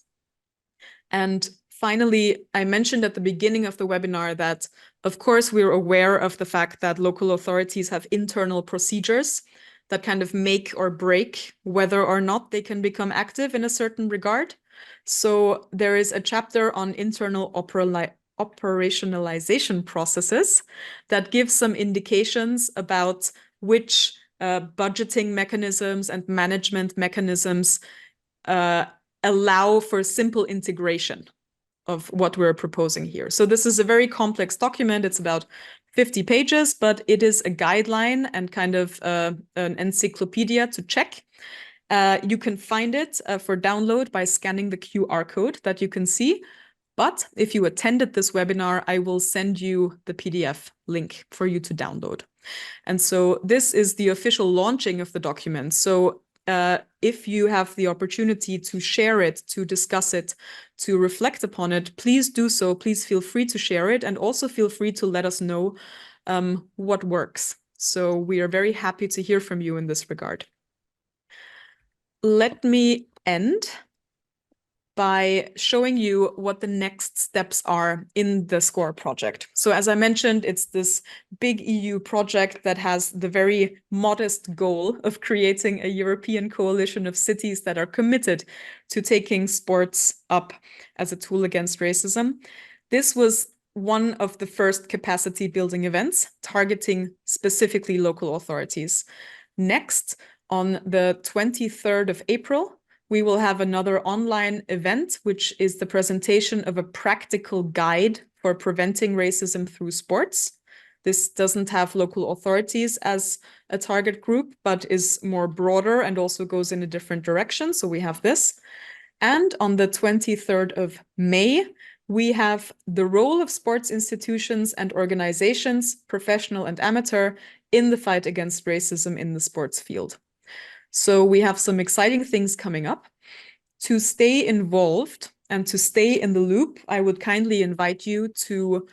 And finally, I mentioned at the beginning of the webinar that, of course, we're aware of the fact that local authorities have internal procedures that kind of make or break whether or not they can become active in a certain regard. So there is a chapter on internal operationalization processes that gives some indications about which budgeting mechanisms and management mechanisms allow for simple integration of what we're proposing here. So this is a very complex document. It's about 50 pages, but it is a guideline and kind of an encyclopedia to check. You can find it for download by scanning the QR code that you can see. But if you attended this webinar, I will send you the PDF link for you to download. And so this is the official launching of the document. So if you have the opportunity to share it, to discuss it, to reflect upon it, please do so. Please feel free to share it, and also feel free to let us know what works. So we are very happy to hear from you in this regard. Let me end by showing you what the next steps are in the SCORE project. So as I mentioned, it's this big EU project that has the very modest goal of creating a European coalition of cities that are committed to taking sports up as a tool against racism. This was one of the first capacity building events targeting specifically local authorities. Next, on the 23rd of April, we will have another online event, which is the presentation of a practical guide for preventing racism through sports. This doesn't have local authorities as a target group, but is more broader and also goes in a different direction. So we have this. And on the 23rd of May, we have the role of sports institutions and organizations, professional and amateur, in the fight against racism in the sports field. So we have some exciting things coming up. To stay involved and to stay in the loop, I would kindly invite you to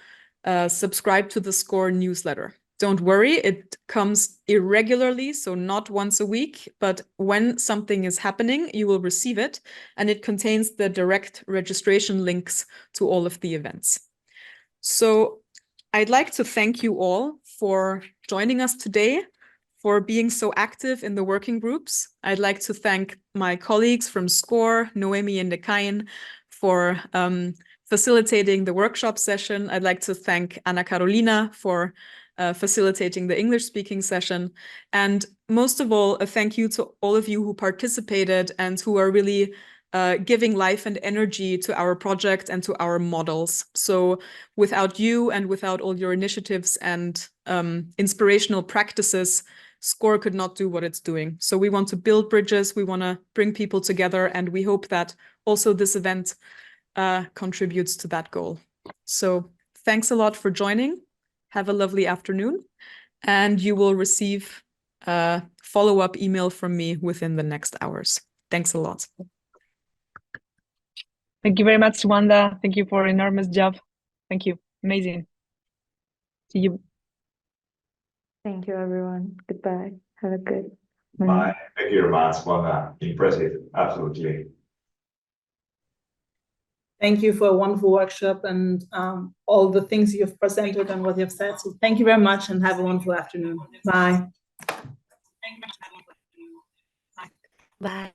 subscribe to the SCORE newsletter. Don't worry, it comes irregularly, so not once a week, but when something is happening, you will receive it, and it contains the direct registration links to all of the events. So I'd like to thank you all for joining us today, for being so active in the working groups. I'd like to thank my colleagues from SCORE, Noemi and Dekain, for facilitating the workshop session. I'd like to thank Anna Carolina for facilitating the English-speaking session. And most of all, a thank you to all of you who participated and who are really giving life and energy to our project and to our models. So without you and without all your initiatives and inspirational practices, SCORE could not do what it's doing. So we want to build bridges, we want to bring people together, and we hope that also this event contributes to that goal. So thanks a lot for joining. Have a lovely afternoon, and you will receive a follow-up email from me within the next hours. Thanks a lot. Thank you very much, Wanda. Thank you for an enormous job. Thank you. Amazing. See you. Thank you, everyone. Goodbye. Have a good Bye. Thank you very much, Wanda. Impressive, absolutely. Thank you for a wonderful workshop and all the things you've presented and what you've said. So thank you very much and have a wonderful afternoon. Bye. Bye.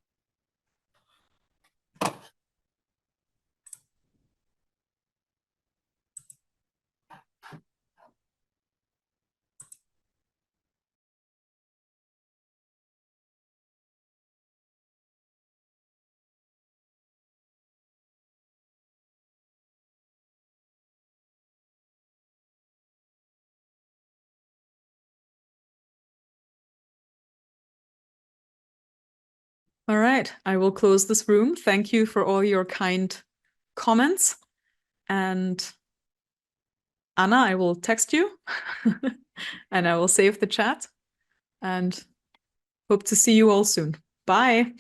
All right, I will close this room. Thank you for all your kind comments. And Anna, I will text you and I will save the chat and hope to see you all soon. Bye.